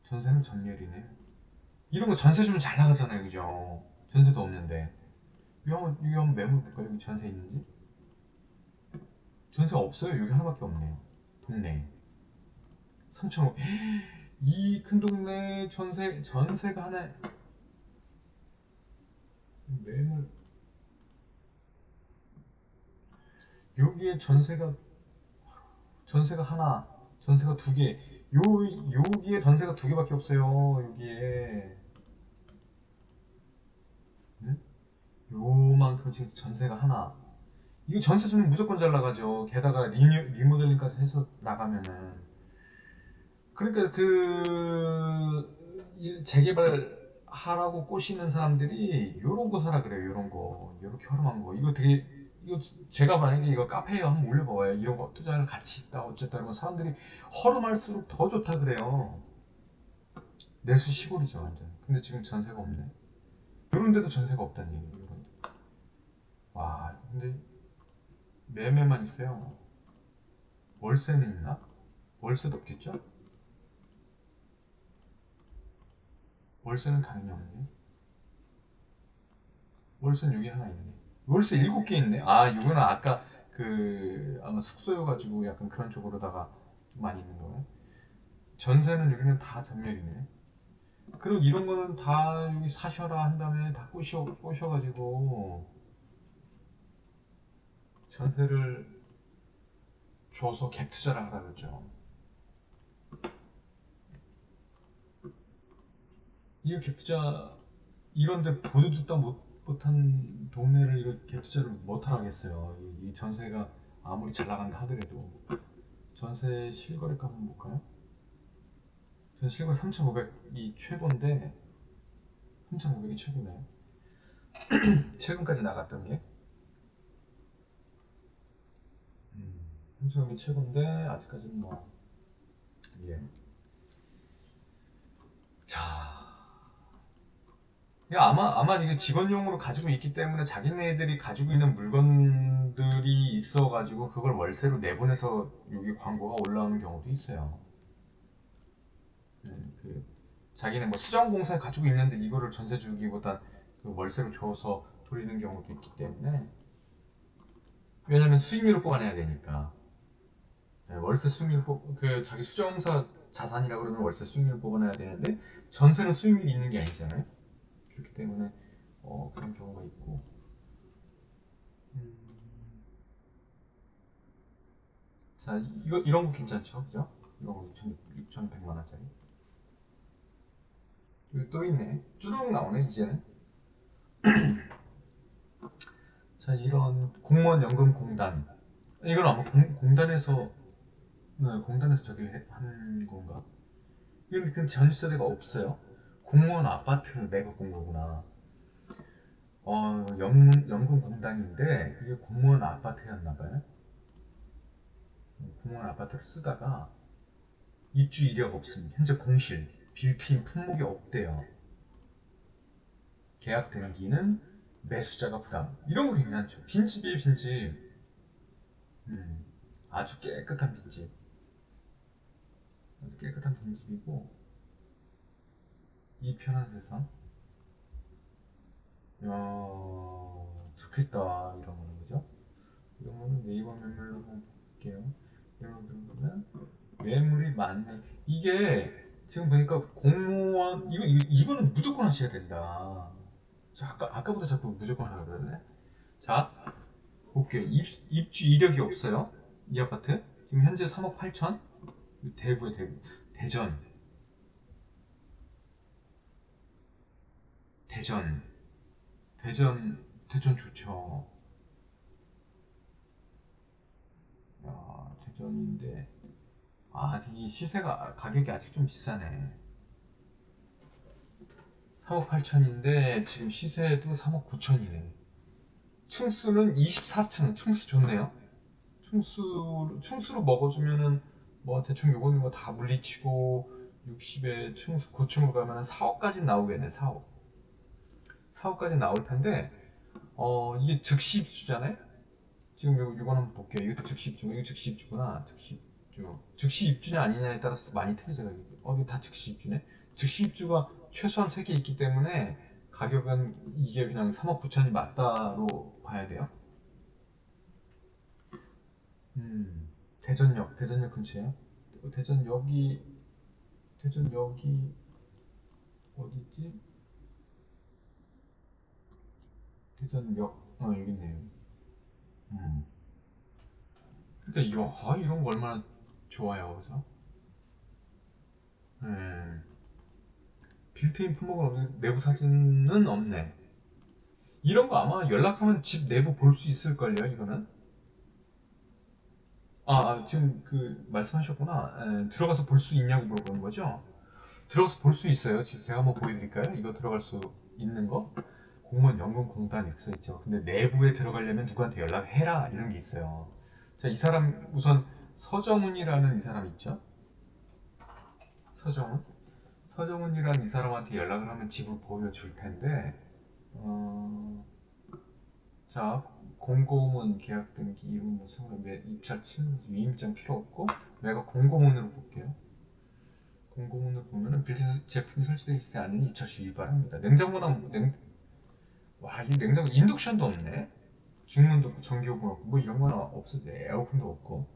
전세는 전멸이네. 이런 거 전세 주면 잘 나가잖아요, 그죠? 전세도 없는데 이거 한번 매물 볼까요? 여기 전세 있는지? 전세 없어요. 여기 하나밖에 없네요. 동네에 3,500. 이 큰 동네 전세가 하나 매물 여기에 전세가 하나, 전세가 두 개. 여기에 전세가 두 개밖에 없어요. 여기에. 응? 요만큼 지금 전세가 하나. 이거 전세 주면 무조건 잘 나가죠. 게다가 리모델링까지 해서 나가면은. 그러니까 재개발 하라고 꼬시는 사람들이 요런 거 사라 그래요. 요런 거. 요렇게 허름한 거. 이거 제가 만약에 이거 카페에 한번 올려봐봐요. 이런 거 투자할 가치 있다 어쨌다 이러면 사람들이 허름할수록 더 좋다 그래요. 내수 시골이죠 완전. 근데 지금 전세가 없네. 이런 데도 전세가 없다는 얘기예요. 이런 데. 와 근데 매매만 있어요. 월세는 있나? 월세도 없겠죠? 월세는 당연히 없네. 월세는 여기 하나 있네. 월세 7개 있네. 아 이거는 아까 아마 숙소여가지고 약간 그런 쪽으로다가 좀 많이 있는 거네. 전세는 여기는 다 전멸이네. 그리고 이런 거는 다 여기 사셔라 한 다음에 다 꼬셔가지고 전세를 줘서 갭 투자를 하라 그러죠. 이거 갭 투자 이런데 보도 듣다 못한 동네를 이거 갭 투자를 못 하겠어요. 이 전세가 아무리 잘 나간다 하더라도 전세 실거래가 한번 볼까요? 전 실거래 3,500이 최고인데 3,500이 최고네요. 최근까지 나갔던 게 3,500이 최고인데 아직까지는 뭐 예. 자 이게 아마 이게 직원용으로 가지고 있기 때문에 자기네들이 가지고 있는 물건들이 있어가지고 그걸 월세로 내보내서 여기 광고가 올라오는 경우도 있어요. 그 자기네 뭐 수정공사에 가지고 있는데 이거를 전세 주기보다 그 월세로 줘서 돌리는 경우도 있기 때문에 왜냐면 수익률을 뽑아내야 되니까 월세 수익률 그 자기 수정공사 자산이라 그러면 월세 수익률을 뽑아내야 되는데 전세는 수익률이 있는 게 아니잖아요. 그렇기 때문에 그런 경우가 있고 음, 자 이런 거 괜찮죠, 그죠? 이런 거 6,100만 원짜리 여기 또 있네. 쭈룩 나오네 이제는. 자 이런 공무원 연금 공단 이건 아마 공단에서 공단에서 하는 건가? 이건 그 전세대가 없어요. 공무원 아파트 내가 본 거구나. 연금 공단인데 이게 공무원 아파트였나 봐요. 공무원 아파트를 쓰다가 입주 이력 없음, 현재 공실, 빌트인 품목이 없대요. 계약 등기는 매수자가 부담. 이런 거 괜찮죠. 빈집이에요, 빈집. 음, 아주 깨끗한 빈집. 아주 깨끗한 빈집이고 이 편한 세상. 좋겠다 이런 거는 그죠? 이런 거는 네이버 매물로 한번 볼게요. 이런 거 보면 매물이 많네. 이게 지금 보니까 공무원 이거는 무조건 하셔야 된다. 자, 아까부터 자꾸 무조건 하라 그러네. 자, 볼게요. 입주 이력이 없어요. 이 아파트 지금 현재 3억 8천. 대구에 대구. 대전. 대전. 대전 좋죠. 대전인데 이 시세가 가격이 아직 좀 비싸네. 4억 8천인데 지금 시세도 3억 9천이네. 층수는 24층. 충수 좋네요. 충수로 먹어주면은 뭐 대충 요거는 뭐 다 물리치고 60에 충수 고층으로 가면은 4억까지 나오겠네. 4억까지 나올 텐데 이게 즉시 입주잖아요. 지금 요건 한번 볼게요. 이것도 즉시 입주. 이거 즉시 입주구나. 즉시 입주냐 아니냐에 따라서 많이 틀리죠. 이거 다 즉시 입주네. 즉시 입주가 최소한 3개 있기 때문에 가격은 이게 그냥 3억 9천이 맞다로 봐야 돼요. 대전역 근처에요. 대전역이 대전역이 어디지? 대전역 여기 있네요. 음. 그러니까 이런 거 얼마나 좋아요, 그래서. 음. 빌트인 품목은 없는데 내부 사진은 없네. 이런 거 아마 연락하면 집 내부 볼 수 있을걸요, 이거는. 지금 그 말씀하셨구나. 들어가서 볼 수 있냐고 물어보는 거죠? 들어가서 볼 수 있어요. 제가 한번 보여드릴까요? 이거 들어갈 수 있는 거? 공무원 연금공단 이렇게 써 있죠. 근데 내부에 들어가려면 누구한테 연락해라 이런 게 있어요. 자, 이 사람 우선 서정훈이라는 이 사람 있죠? 서정훈. 서정훈이라는 이 사람한테 연락을 하면 집을 보여줄 텐데, 어, 자, 공고문 계약 등기 이름 무슨 입찰 치는 위임장 필요 없고, 내가 공고문으로 볼게요. 공고문을 보면은 빌트 제품이 설치되어 있지 않은 입찰 시 유발합니다. 냉장고나 이 냉장고 인덕션도 없네. 중문도 없고 전기오븐 없고 뭐 이런 거는 없어도 에어컨도 없고.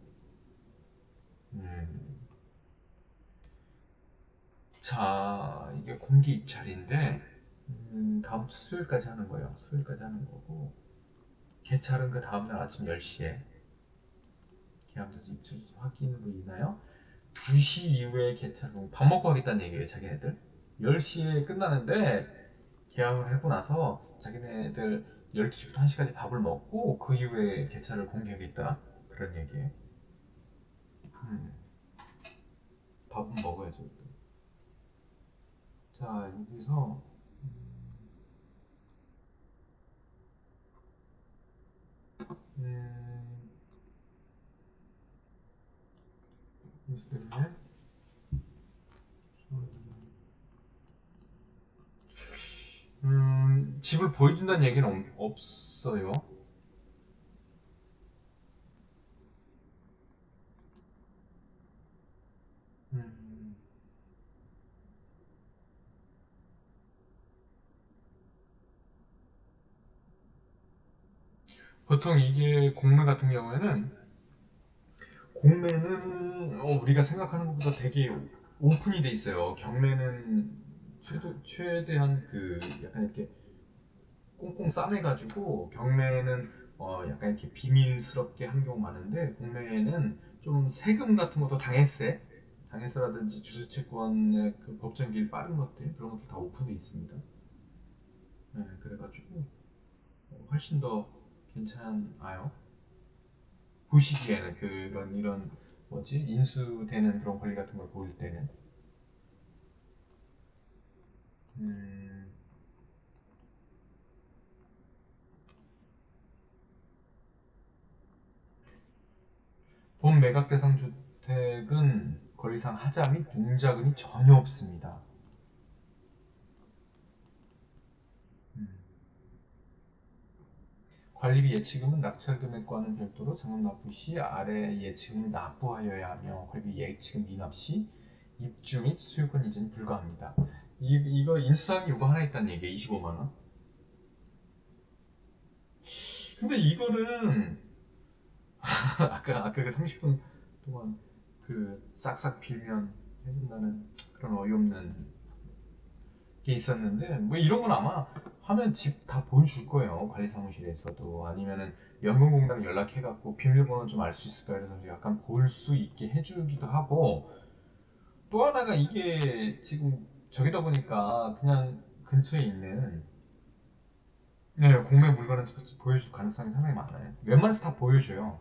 음. 자, 이게 공기 입찰인데 다음 주 수요일까지 하는 거예요. 수요일까지 하는 거고 개찰은 그 다음날 아침 10시에 계약서 입찰 확인으로 인하여 2시 이후에 개찰 밥 먹고 하겠다는 얘기예요. 자기네들 10시에 끝나는데 계약을 하고 나서 자기네들 12시부터 1시까지 밥을 먹고 그 이후에 개찰을 공개하겠다 그런 얘기예요. 음. 밥은 먹어야죠. 자, 여기서 음, 때문에 집을 보여준다는 얘기는 없어요. 음, 보통 이게 공매 같은 경우에는 공매는 우리가 생각하는 것보다 되게 오픈이 돼 있어요. 경매는 최대한 그 약간 이렇게 꽁꽁 싸매가지고 경매는 약간 이렇게 비밀스럽게 하는 경우 많은데 공매는 좀 세금 같은 것도 당해세라든지 주주채권의 그 법정기일 빠른 것들 그런 것들 다 오픈돼 있습니다. 네, 그래가지고 훨씬 더 괜찮아요. 보시기에는 그런 이런 뭐지 인수되는 그런 권리 같은 걸 보일 때는 음, 본 매각 대상 주택은 권리상 하자 및 융자금이 전혀 없습니다. 음. 관리비 예치금은 낙찰 금액과는 별도로 정액 납부 시 아래 예치금을 납부하여야 하며 관리비 예치금 미납 시 입주 및 소유권 이전이 불가합니다. 이거 인수사항이 이거 하나 있다는 얘기예요. 25만 원. 근데 이거는 아까 그 30분 동안 그 싹싹 빌면 해준다는 그런 어이없는 게 있었는데 뭐 이런 건 아마 하면 집 다 보여줄 거예요. 관리사무실에서도 아니면은 연금공단 연락해갖고 비밀번호 좀 알 수 있을까 해서 약간 볼 수 있게 해주기도 하고 또 하나가 이게 지금 저기다 보니까 그냥 근처에 있는 네, 공매 물건을 보여줄 가능성이 상당히 많아요. 웬만해서 다 보여줘요.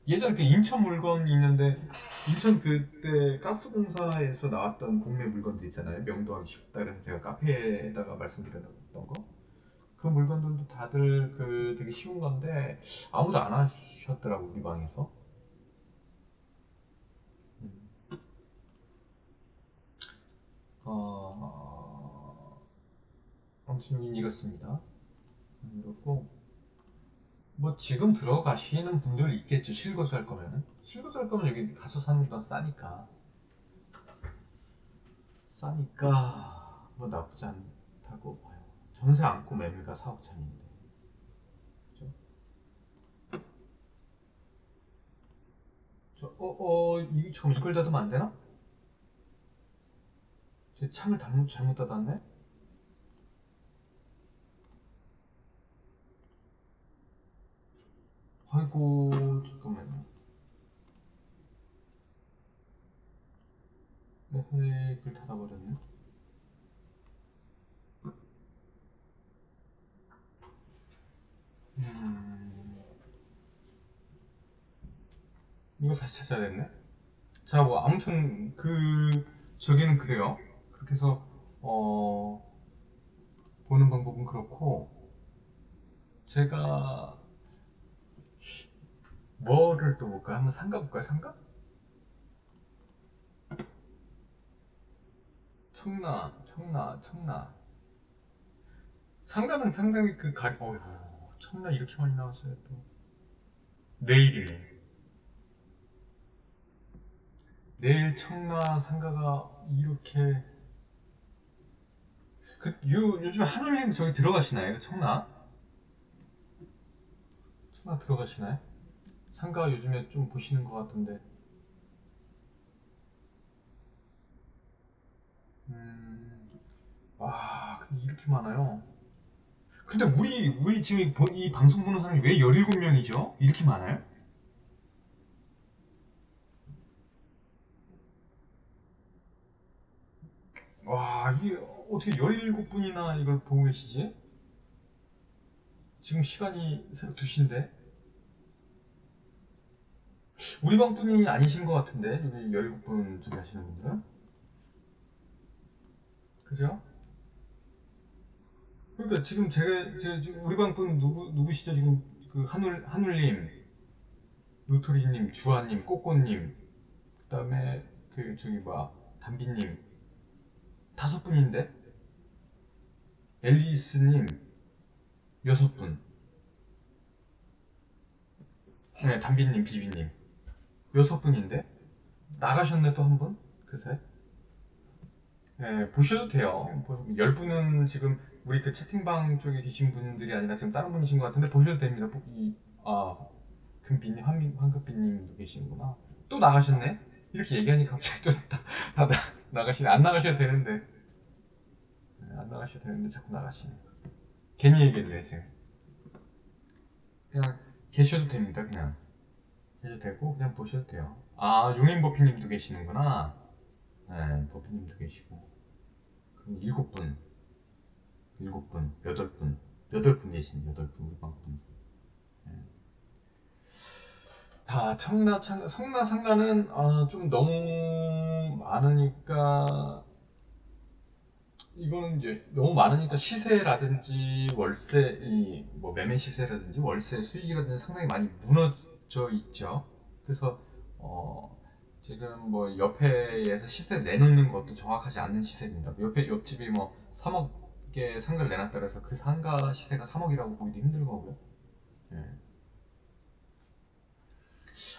예전에 그 인천 물건 있는데 인천 그때 가스공사에서 나왔던 공매 물건들 있잖아요. 명도하기 쉽다 그래서 제가 카페에다가 말씀드렸던 거. 그 물건들도 다들 그 되게 쉬운 건데 아무도 안 하셨더라고 우리 방에서. 음. 아무튼 이렇습니다. 이렇고 뭐 지금 들어가시는 분들 있겠죠. 실거주 할 거면은 실거주 할 거면 여기 가서 사는 게 더 싸니까 뭐 나쁘지 않다고 봐요. 전세 안고 매매가 4억 천인데 그죠? 이거 잠깐 이걸 닫으면 안 되나? 제 창을 잘못 닫았네? 아이고 잠깐만요. 에헤이 이걸 닫아버렸네. 음, 이거 다시 찾아야겠네. 자, 뭐 아무튼 저기는 그래요. 그렇게 해서 보는 방법은 그렇고 제가 뭐를 또 볼까요? 한번 상가 볼까요? 상가? 청라. 상가는 상당히 어휴, 청라 이렇게 많이 나왔어요 또. 내일이네. 내일 청라 상가가 이렇게 요즘 하늘님 저기 들어가시나요? 청라 들어가시나요? 상가 요즘에 좀 보시는 것 같은데. 음, 와, 근데 이렇게 많아요. 근데 우리 지금 이 방송 보는 사람이 왜 17명이죠? 이렇게 많아요? 와, 이게 어떻게 17분이나 이걸 보고 계시지? 지금 시간이 새벽 2시인데? 우리 방뿐이 아니신 것 같은데, 여기 17분 저기 하시는 분들은? 그죠? 그러니까 지금 제가 지금 우리 방뿐 누구시죠? 지금 그 한울님, 노토리님, 주아님, 꼬꼬님, 그 다음에 저기 뭐야, 담비님, 5분인데? 앨리스님, 6분. 네, 담비님, 비비님. 6분인데? 나가셨네 또 한 분? 그새? 네, 보셔도 돼요. 10분은 지금 우리 그 채팅방 쪽에 계신 분들이 아니라 지금 다른 분이신 것 같은데 보셔도 됩니다. 아, 금비님, 황금비님도 계시는구나. 또 나가셨네? 이렇게 얘기하니까 갑자기 또 나가시네. 안 나가셔도 되는데. 네, 안 나가셔도 되는데 자꾸 나가시네. 괜히 얘기를 해, 지금. 그냥 계셔도 됩니다, 그냥. 계셔도 되고, 그냥 보셔도 돼요. 아, 용인버피님도 계시는구나. 네, 버피님도 계시고. 그럼 7분. 8분 계십니다. 8분 우리 방분. 네. 다 성나 상가는 좀 너무 많으니까 이거는 이제 너무 많으니까 시세라든지 월세 뭐 매매 시세라든지 월세 수익이라든지 상당히 많이 무너져 있죠. 그래서 어 지금 뭐 옆에에서 시세 내놓는 것도 정확하지 않는 시세입니다. 옆집이 뭐 3억에 상가를 내놨다 그래서 그 상가 시세가 3억이라고 보기도 힘들 거고요. 예.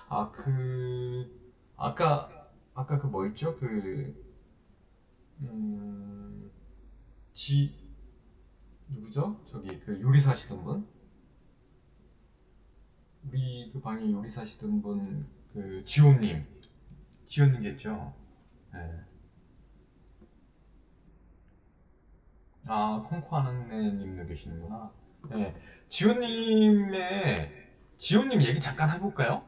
아, 아까 그 뭐 있죠? 음, 지, 누구죠? 저기 그 요리사 하시던 분? 우리 그 방에 요리 사시던 분, 그 지호님겠죠? 네. 아, 콩코하는 애님도 계시는구나. 네. 지호님 얘기 잠깐 해볼까요?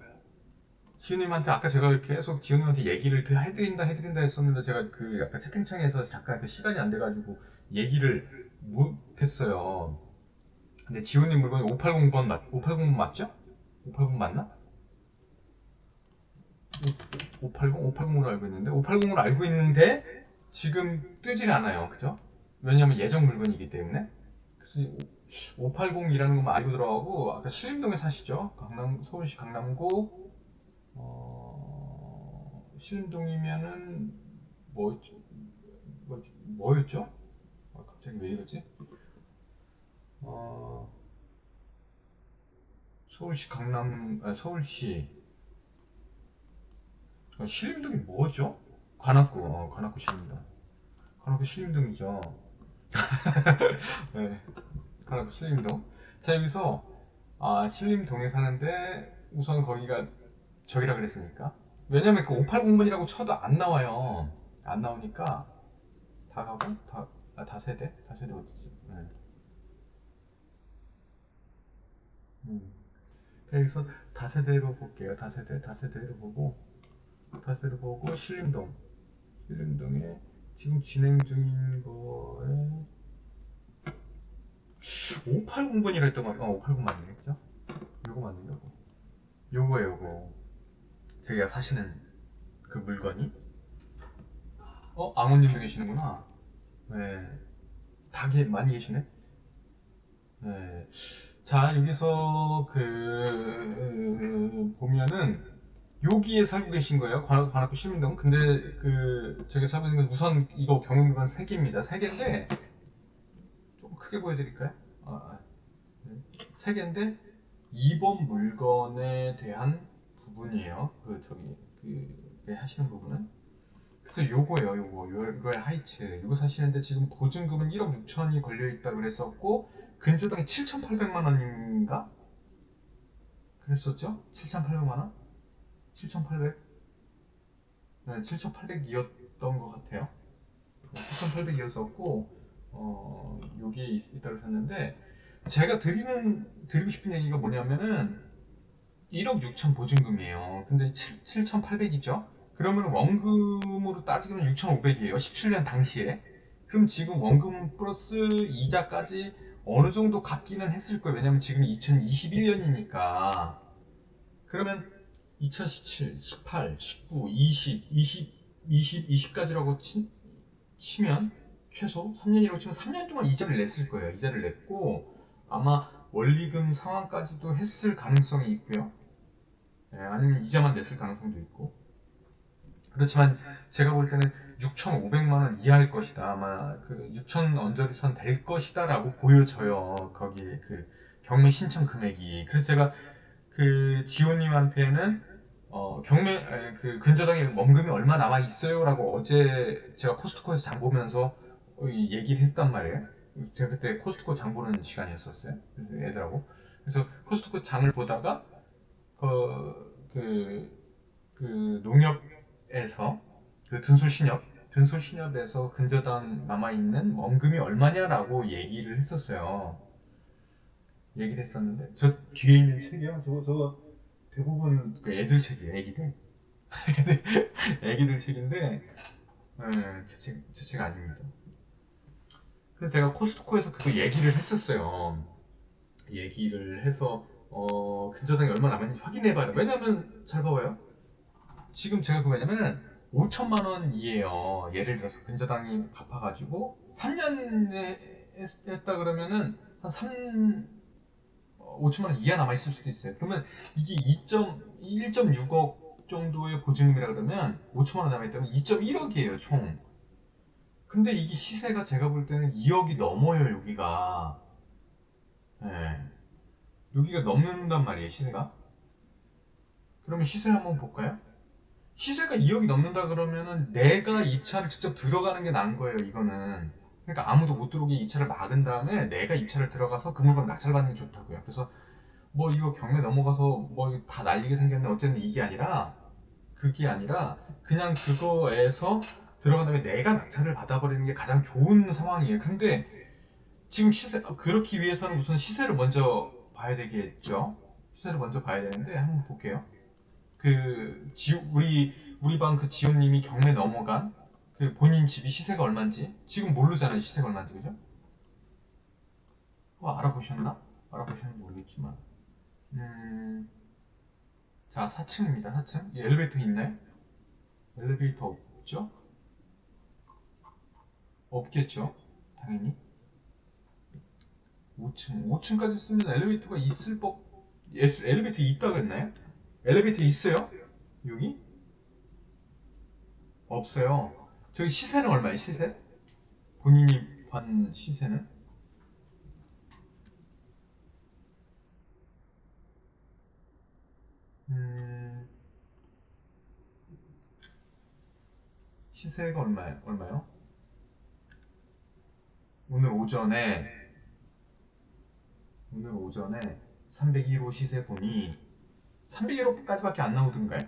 지호님한테 아까 제가 계속 지호님한테 얘기를 해드린다 했었는데 제가 그 아까 채팅창에서 잠깐 그 시간이 안 돼가지고 얘기를 못했어요. 근데 지호님 물건이 580번 맞죠? 580 맞나? 580으로 알고 있는데 580으로 알고 있는데 지금 뜨질 않아요. 그죠? 왜냐면 예정 물건이기 때문에. 그래서 580이라는 것만 알고 들어가고 아까 신림동에 사시죠? 서울시 강남구 신림동이면은 뭐였죠? 뭐였죠? 갑자기 왜 이러지? 어, 서울시 신림동이 뭐죠? 관악구 신림동. 관악구 신림동이죠. 네, 관악구 신림동. 자, 여기서 신림동에 사는데 우선 거기가 저기라 그랬으니까. 왜냐면 그 580번이라고 쳐도 안 나와요. 안 나오니까 다 가고 다세대? 다세대 어디지? 네. 음. 그래서 다세대로 볼게요. 다세대로 보고 신림동에 지금 진행 중인 거에 580번이라 했던 거, 580 맞네, 그죠? 요거 맞네, 요거. 저기가 사시는 그 물건이? 앙원님도 계시는구나. 네. 많이 계시네? 네. 자, 여기서 보면은, 여기에 살고 계신 거예요. 관악구 시민동. 근데 저기 살고 있는 건 우선 이거 경영물건 3개입니다. 3개인데, 좀 크게 보여드릴까요? 네. 3개인데, 2번 물건에 대한 부분이에요. 하시는 부분은. 그래서 요거의 하이츠. 요거 사시는데 지금 보증금은 1억 6천이 걸려있다 그랬었고, 근저당이 7,800만 원인가? 그랬었죠? 7,800만 원? 7,800? 네, 7,800이었던 것 같아요. 7,800이었었고, 여기에 있다고 하셨는데, 제가 드리고 싶은 얘기가 뭐냐면은, 1억 6천 보증금이에요. 근데 7,800이죠? 그러면 원금으로 따지면 6,500이에요. 17년 당시에. 그럼 지금 원금 플러스 이자까지 어느 정도 갚기는 했을 거예요. 왜냐면 지금 2021년이니까. 그러면 2017, 18, 19, 20까지라고 치면 최소 3년이라고 치면 3년 동안 이자를 냈을 거예요. 이자를 냈고 아마 원리금 상환까지도 했을 가능성이 있고요. 아니면 이자만 냈을 가능성도 있고. 그렇지만 제가 볼 때는 6,500만 원 이하일 것이다. 아마 그 6천 언저리선 될 것이다라고 보여져요. 거기 그 경매 신청 금액이. 그래서 제가 그 지호님한테는 그 근저당에 원금이 얼마 남아 있어요라고 어제 제가 코스트코에서 장 보면서 얘기를 했단 말이에요. 제가 그때 코스트코 장 보는 시간이었었어요. 그래서 애들하고. 그래서 코스트코 장을 보다가 그, 그, 농협에서 든솔신협에서 근저당 남아있는 원금이 얼마냐라고 얘기를 했었는데, 저 뒤에 있는 책이요? 저거 대부분 그 애들 책이에요, 애기들. 애기들 책인데, 제 책 아닙니다. 그래서 제가 코스트코에서 그거 얘기를 했었어요. 얘기를 해서, 근저당이 얼마 남았는지 확인해봐라. 왜냐면, 잘 봐봐요. 지금 제가 왜냐면은 5천만 원이에요. 예를 들어서 근저당이 갚아가지고 3년에 했다 그러면은 한 5천만 원 이하 남아 있을 수도 있어요. 그러면 이게 1.6억 정도의 보증금이라 그러면 5천만 원 남아 있다면 2.1억이에요 총. 근데 이게 시세가 제가 볼 때는 2억이 넘어요 여기가. 예. 여기가 넘는단 말이에요 시세가. 그러면 시세 한번 볼까요? 시세가 2억이 넘는다 그러면은 내가 입차를 직접 들어가는 게 나은 거예요, 이거는. 그러니까 아무도 못 들어오게 입차를 막은 다음에 내가 입차를 들어가서 그 물건 낙찰받는 게 좋다고요. 그래서 뭐 이거 경매 넘어가서 뭐 이거 다 날리게 생겼네 어쨌든 이게 아니라 그게 아니라 그냥 그거에서 들어간 다음에 내가 낙찰을 받아버리는 게 가장 좋은 상황이에요. 근데 지금 시세 그렇기 위해서는 우선 시세를 먼저 봐야 되겠죠. 시세를 먼저 봐야 되는데 한번 볼게요. 우리 방 그 지호님이 경매 넘어간 그 본인 집이 시세가 얼마인지 지금 모르잖아요. 시세가 얼마인지 그죠? 알아보셨나? 알아보셨는지 모르겠지만 음, 자 4층입니다. 4층 엘리베이터 있나요? 엘리베이터 없죠? 없겠죠? 당연히 5층까지 쓰면 엘리베이터가 있을 법 엘리베이터 있다 그랬나요? 엘리베이터 있어요? 여기? 없어요. 저기 시세는 얼마예요? 시세? 본인이 반 시세는? 음, 시세가 얼마요? 오늘 오전에 오늘 오전에 301호 시세 보니 301호까지밖에 안 나오던가요?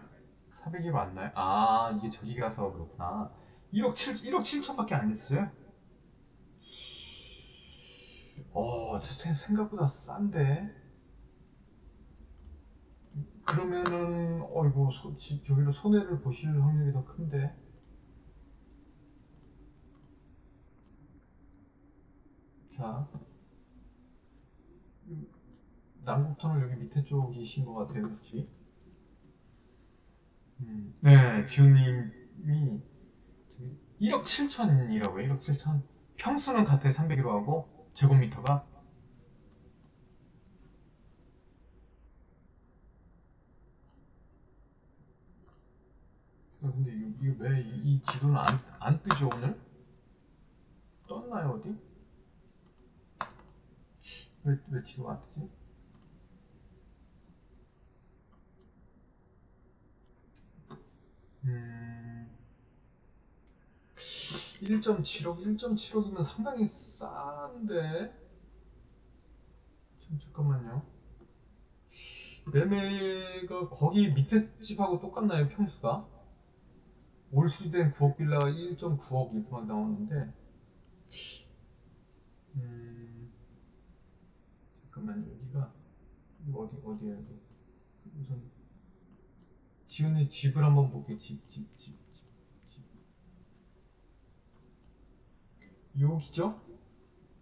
401호 안 나요? 아 이게 저기가서 그렇구나. 1억 7천밖에 안 됐어요? 생각보다 싼데. 그러면은 어이구 저기로 손해를 보실 확률이 더 큰데. 자 남북터널 여기 밑에 쪽이신 것 같아요, 그렇지? 네, 지훈님이 1억 7천이라고요, 1억 7천. 평수는 같아요, 301호 하고 제곱미터가. 근데 이게 왜 이 지도는 안 뜨죠 오늘? 떴나요 어디? 왜 지도가 안 뜨지? 1.7억, 1.7억이면 상당히 싼데. 잠깐만요. 매매가 거기 밑에 집하고 똑같나요 평수가? 올 수리된 9억 빌라가 1.9억 이렇게 막 나오는데. 음, 잠깐만요. 여기가 어디야 여기? 우선 지훈이 집을 한번 볼게. 집. 여기죠?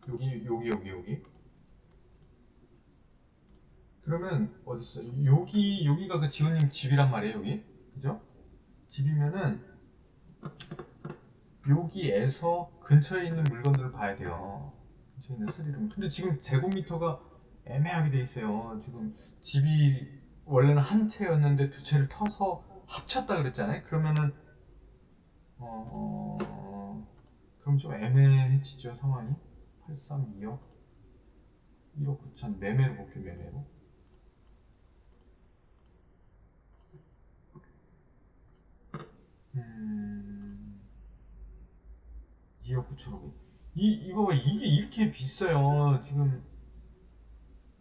여기. 그러면 어디 있어? 여기가 그 지훈님 집이란 말이에요. 여기, 그죠? 집이면은 여기에서 근처에 있는 물건들을 봐야 돼요. 근처에 있는 스리룸. 근데 지금 제곱미터가 애매하게 돼 있어요. 지금 집이 원래는 한 채였는데 두 채를 터서 합쳤다 그랬잖아요. 그러면은 그럼 좀 애매해지죠 상황이. 832억 1억 9천 매매로 볼게요. 매매로. 음, 2억 9천억. 이거 봐, 이게 이렇게 비싸요 지금.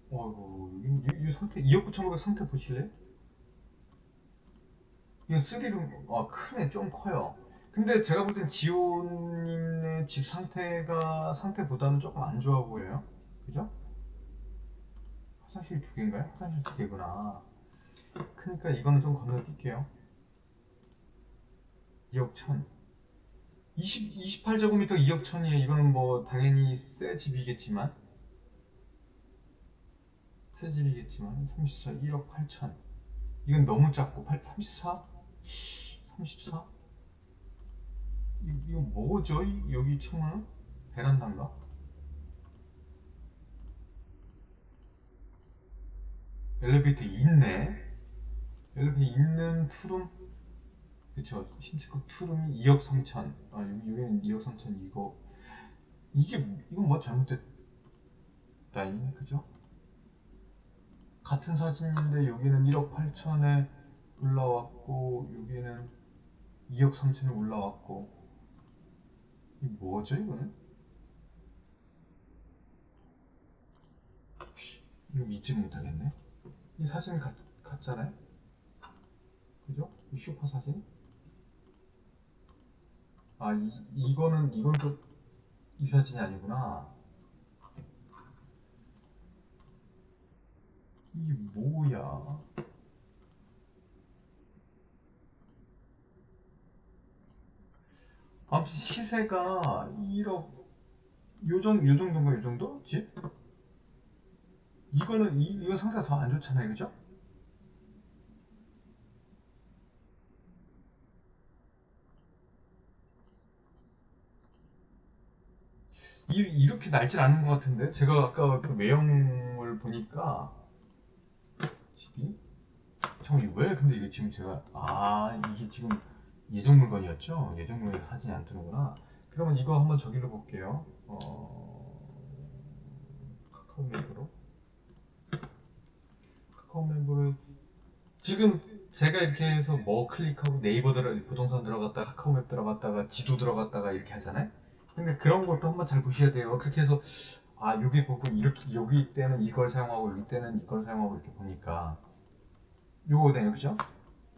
어이구, 이 상태 2억 9천억 상태 보실래? 이거 쓰리룸 크네. 좀 커요. 근데 제가 볼 땐 지호님의 집 상태보다는 조금 안 좋아 보여요. 그죠? 화장실 두 개인가요? 화장실 두 개구나. 그러니까 이거는 좀 건너뛸게요. 2억 천. 28제곱미터 2억 천이에요. 이거는 뭐 당연히 새 집이겠지만 34 1억 8천. 이건 너무 작고 34? 34? 이거 뭐죠? 여기 창문은? 베란다인가? 엘리베이터 있네. 엘리베이터 있는 투룸. 그쵸. 신축급 투룸이 2억 3천. 여기는 2억 3천. 이건 뭐 잘못됐다잉. 그죠? 같은 사진인데 여기는 1억 8천에 올라왔고 여기는 2억 3천에 올라왔고. 이 뭐죠 이거는? 이거 믿지 못하겠네. 이 사진 같잖아요? 그죠? 이 슈퍼 사진. 아, 이건 또 이 사진이 아니구나. 이게 뭐야? 아무튼 시세가 1억 요 정도인가 요 정도? 집? 이건 상태가 더 안 좋잖아요, 그죠? 이렇게 날진 않은 것 같은데 제가 아까 그 외형을 보니까 집이 잠깐 왜 근데 이게 지금 제가 이게 지금 예정 물건이었죠? 예정 물건이 사진이 안 뜨는구나. 그러면 이거 한번 저기로 볼게요. 카카오 맵으로 카카오 맵으로 지금 제가 이렇게 해서 뭐 클릭하고 네이버 부동산 들어갔다가 카카오맵 들어갔다가 지도 들어갔다가 이렇게 하잖아요. 근데 그런 것도 한번 잘 보셔야 돼요. 그렇게 해서 여기 보고 이렇게 여기 때는 이걸 사용하고 여기 때는 이걸 사용하고 이렇게 보니까 요거네요, 그죠?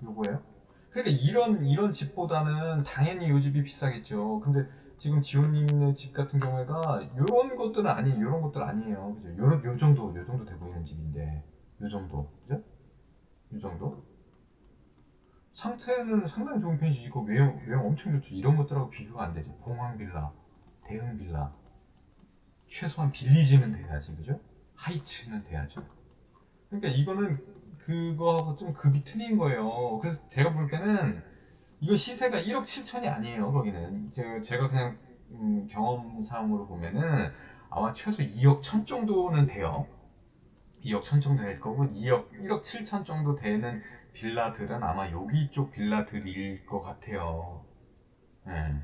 요거예요. 그러니까 이런 집보다는 당연히 요 집이 비싸겠죠. 근데 지금 지호님네 집 같은 경우에가 요런 것들은 아니에요. 요런 것들 아니에요, 그죠? 요 정도 돼 보이는 집인데 요 정도, 그죠? 요 정도. 상태는 상당히 좋은 편이지. 이거 외형 엄청 좋죠. 이런 것들하고 비교가 안 되죠. 봉황 빌라, 대흥 빌라. 최소한 빌리지는 돼야지, 그죠? 하이츠는 돼야죠. 그러니까 이거는 그거하고 좀 급이 틀린 거예요. 그래서 제가 볼 때는 이거 시세가 1억 7천이 아니에요. 거기는 제가 그냥 경험상으로 보면은 아마 최소 2억 천 정도는 돼요. 2억 천 정도 될 거고 1억 7천 정도 되는 빌라들은 아마 여기 쪽 빌라들일 것 같아요. 네.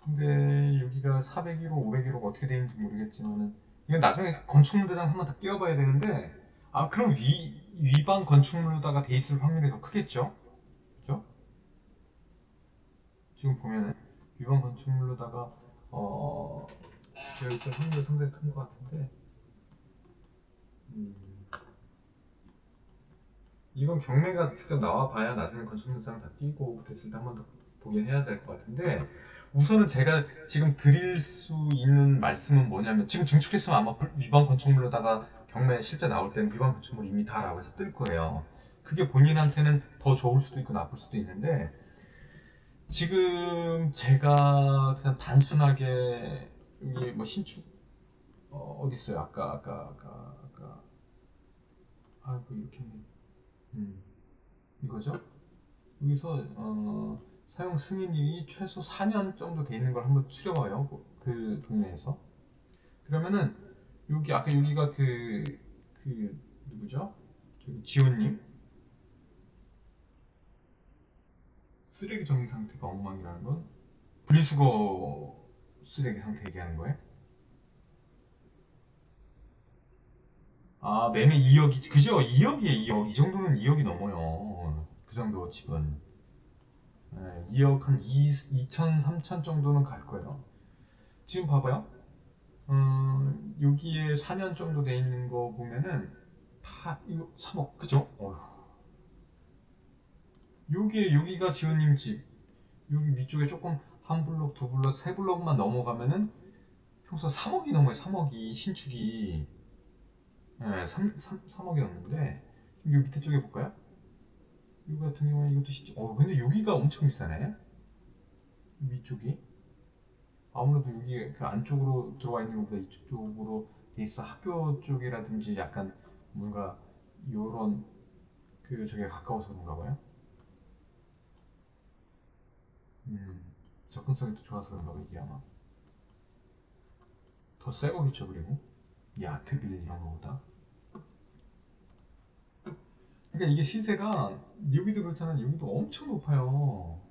근데 여기가 401호, 501호가 어떻게 되는지 모르겠지만은 이건 나중에 건축물대장 한번 다 띄워봐야 되는데 그럼 위반 건축물로다가 돼 있을 확률이 더 크겠죠? 그죠? 지금 보면은 위반 건축물로다가 되어 있을 확률이 상당히 큰 것 같은데 음, 이건 경매가 직접 나와봐야 나중에 건축물상 다 띄고 됐을 때 한 번 더 보긴 해야 될 것 같은데 우선은 제가 지금 드릴 수 있는 말씀은 뭐냐면 지금 증축했으면 아마 위반 건축물로다가 경매 실제 나올 때는 위반 건축물입니다라고 해서 뜰 거예요. 그게 본인한테는 더 좋을 수도 있고 나쁠 수도 있는데 지금 제가 그냥 단순하게 여기 뭐 신축 어디 있어요? 아이고 이렇게 음, 이거죠? 여기서 사용 승인이 최소 4년 정도 돼 있는 걸 한번 추려봐요. 그 동네에서. 그러면은 아까 여기가 그 누구죠? 지호님 쓰레기 정리 상태가 엉망이라는 건 분리수거 쓰레기 상태 얘기하는 거예요? 매매 2억이 그죠? 2억이에요. 2억 이 정도는 2억이 넘어요. 그 정도 집은 2억 한 2천 3천 정도는 갈 거예요. 지금 봐봐요. 여기에 4년 정도 돼 있는 거 보면은 다 이거 3억 그죠? 여기가 지호님 집. 여기 위쪽에 조금 한 블록, 두 블록, 세 블록만 넘어가면은 평소 3억이 넘어요. 3억이 신축이 3억이 넘는데 좀 여기 밑에 쪽에 볼까요? 여기 같은 경우에 이것도 신축. 근데 여기가 엄청 비싸네. 위쪽이. 아무래도 여기 그 안쪽으로 들어와 있는 것보다 이쪽 쪽으로 돼 있어. 학교 쪽이라든지 약간 뭔가 요런 저게 가까워서 그런가 봐요. 접근성이 더 좋아서 그런가 봐 이게 아마. 더 새 거겠죠 그리고 이 아트빌 이런 거보다. 그러니까 이게 시세가 여기도 그렇잖아요. 여기도 엄청 높아요.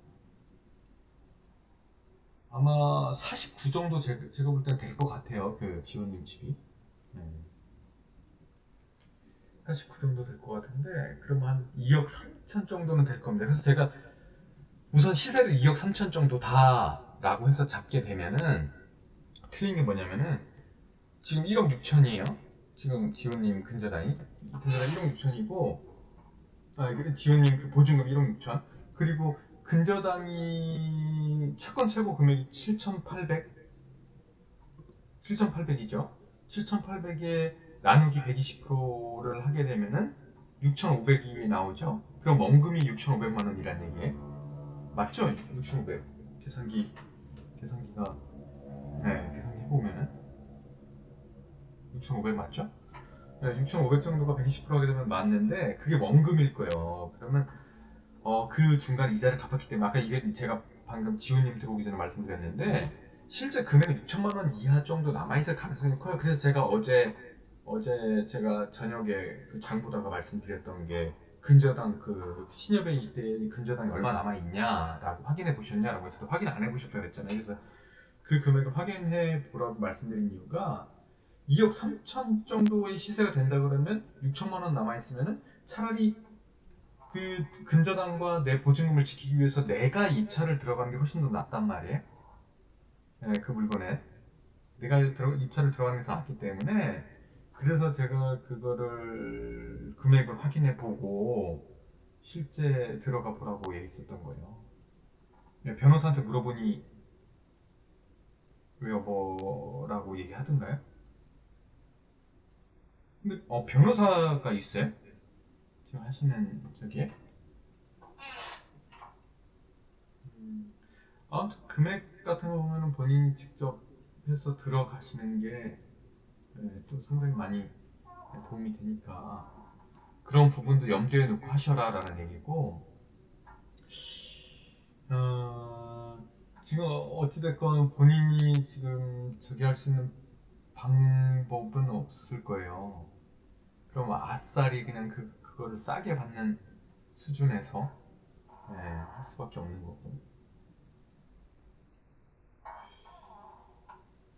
아마 49 정도 제가 볼 때는 될 것 같아요. 그 지원님 집이. 네. 49 정도 될 것 같은데 그럼 한 2억 3천 정도는 될 겁니다. 그래서 제가 우선 시세를 2억 3천 정도 다라고 해서 잡게 되면은 틀린 게 뭐냐면은 지금 1억 6천이에요. 지금 지호님 근저당이 근저당 1억 6천이고, 지호님 그 보증금 1억 6천, 그리고 근저당이 채권 최고 금액이 7,800이죠. 7,800에 나누기 120%를 하게 되면은 6,500이 나오죠. 그럼 원금이 6,500만 원이란 얘기예요. 맞죠? 6,500. 계산기가, 네, 계산기 해보면은 6,500 맞죠? 네, 6,500 정도가 120% 하게 되면 맞는데 그게 원금일 거예요. 그러면 그 중간 이자를 갚았기 때문에, 아까 이게 제가 방금 지호님 들어오기 전에 말씀드렸는데 실제 금액은 6천만 원 이하 정도 남아있을 가능성이 커요. 그래서 제가 어제 제가 저녁에 그 장 보다가 말씀드렸던 게, 근저당 그 신여베이 때 근저당이 얼마 남아있냐라고 확인해 보셨냐라고 해서 확인 안 해보셨다고 그랬잖아요. 그래서 그 금액을 확인해 보라고 말씀드린 이유가, 2억 3천 정도의 시세가 된다 그러면 6천만 원 남아있으면 차라리 그 근저당과 내 보증금을 지키기 위해서 내가 입찰을 들어가는 게 훨씬 더 낫단 말이에요. 네, 그 물건에 내가 입찰을 들어가는 게 더 낫기 때문에, 그래서 제가 그거를 금액을 확인해 보고 실제 들어가 보라고 얘기했었던 거예요. 네, 변호사한테 물어보니 왜 여보라고 얘기하던가요? 근데 변호사가 있어요? 지금 하시는 저기에? 아무튼 금액 같은 거 보면은 본인이 직접 해서 들어가시는 게, 또 상당히 많이 도움이 되니까 그런 부분도 염두에 놓고 하셔라라는 얘기고, 어, 지금 어찌됐건 본인이 지금 저기 할 수 있는 방법은 없을 거예요. 그럼 아싸리 그냥 그거를 싸게 받는 수준에서, 할 수밖에 없는 거고.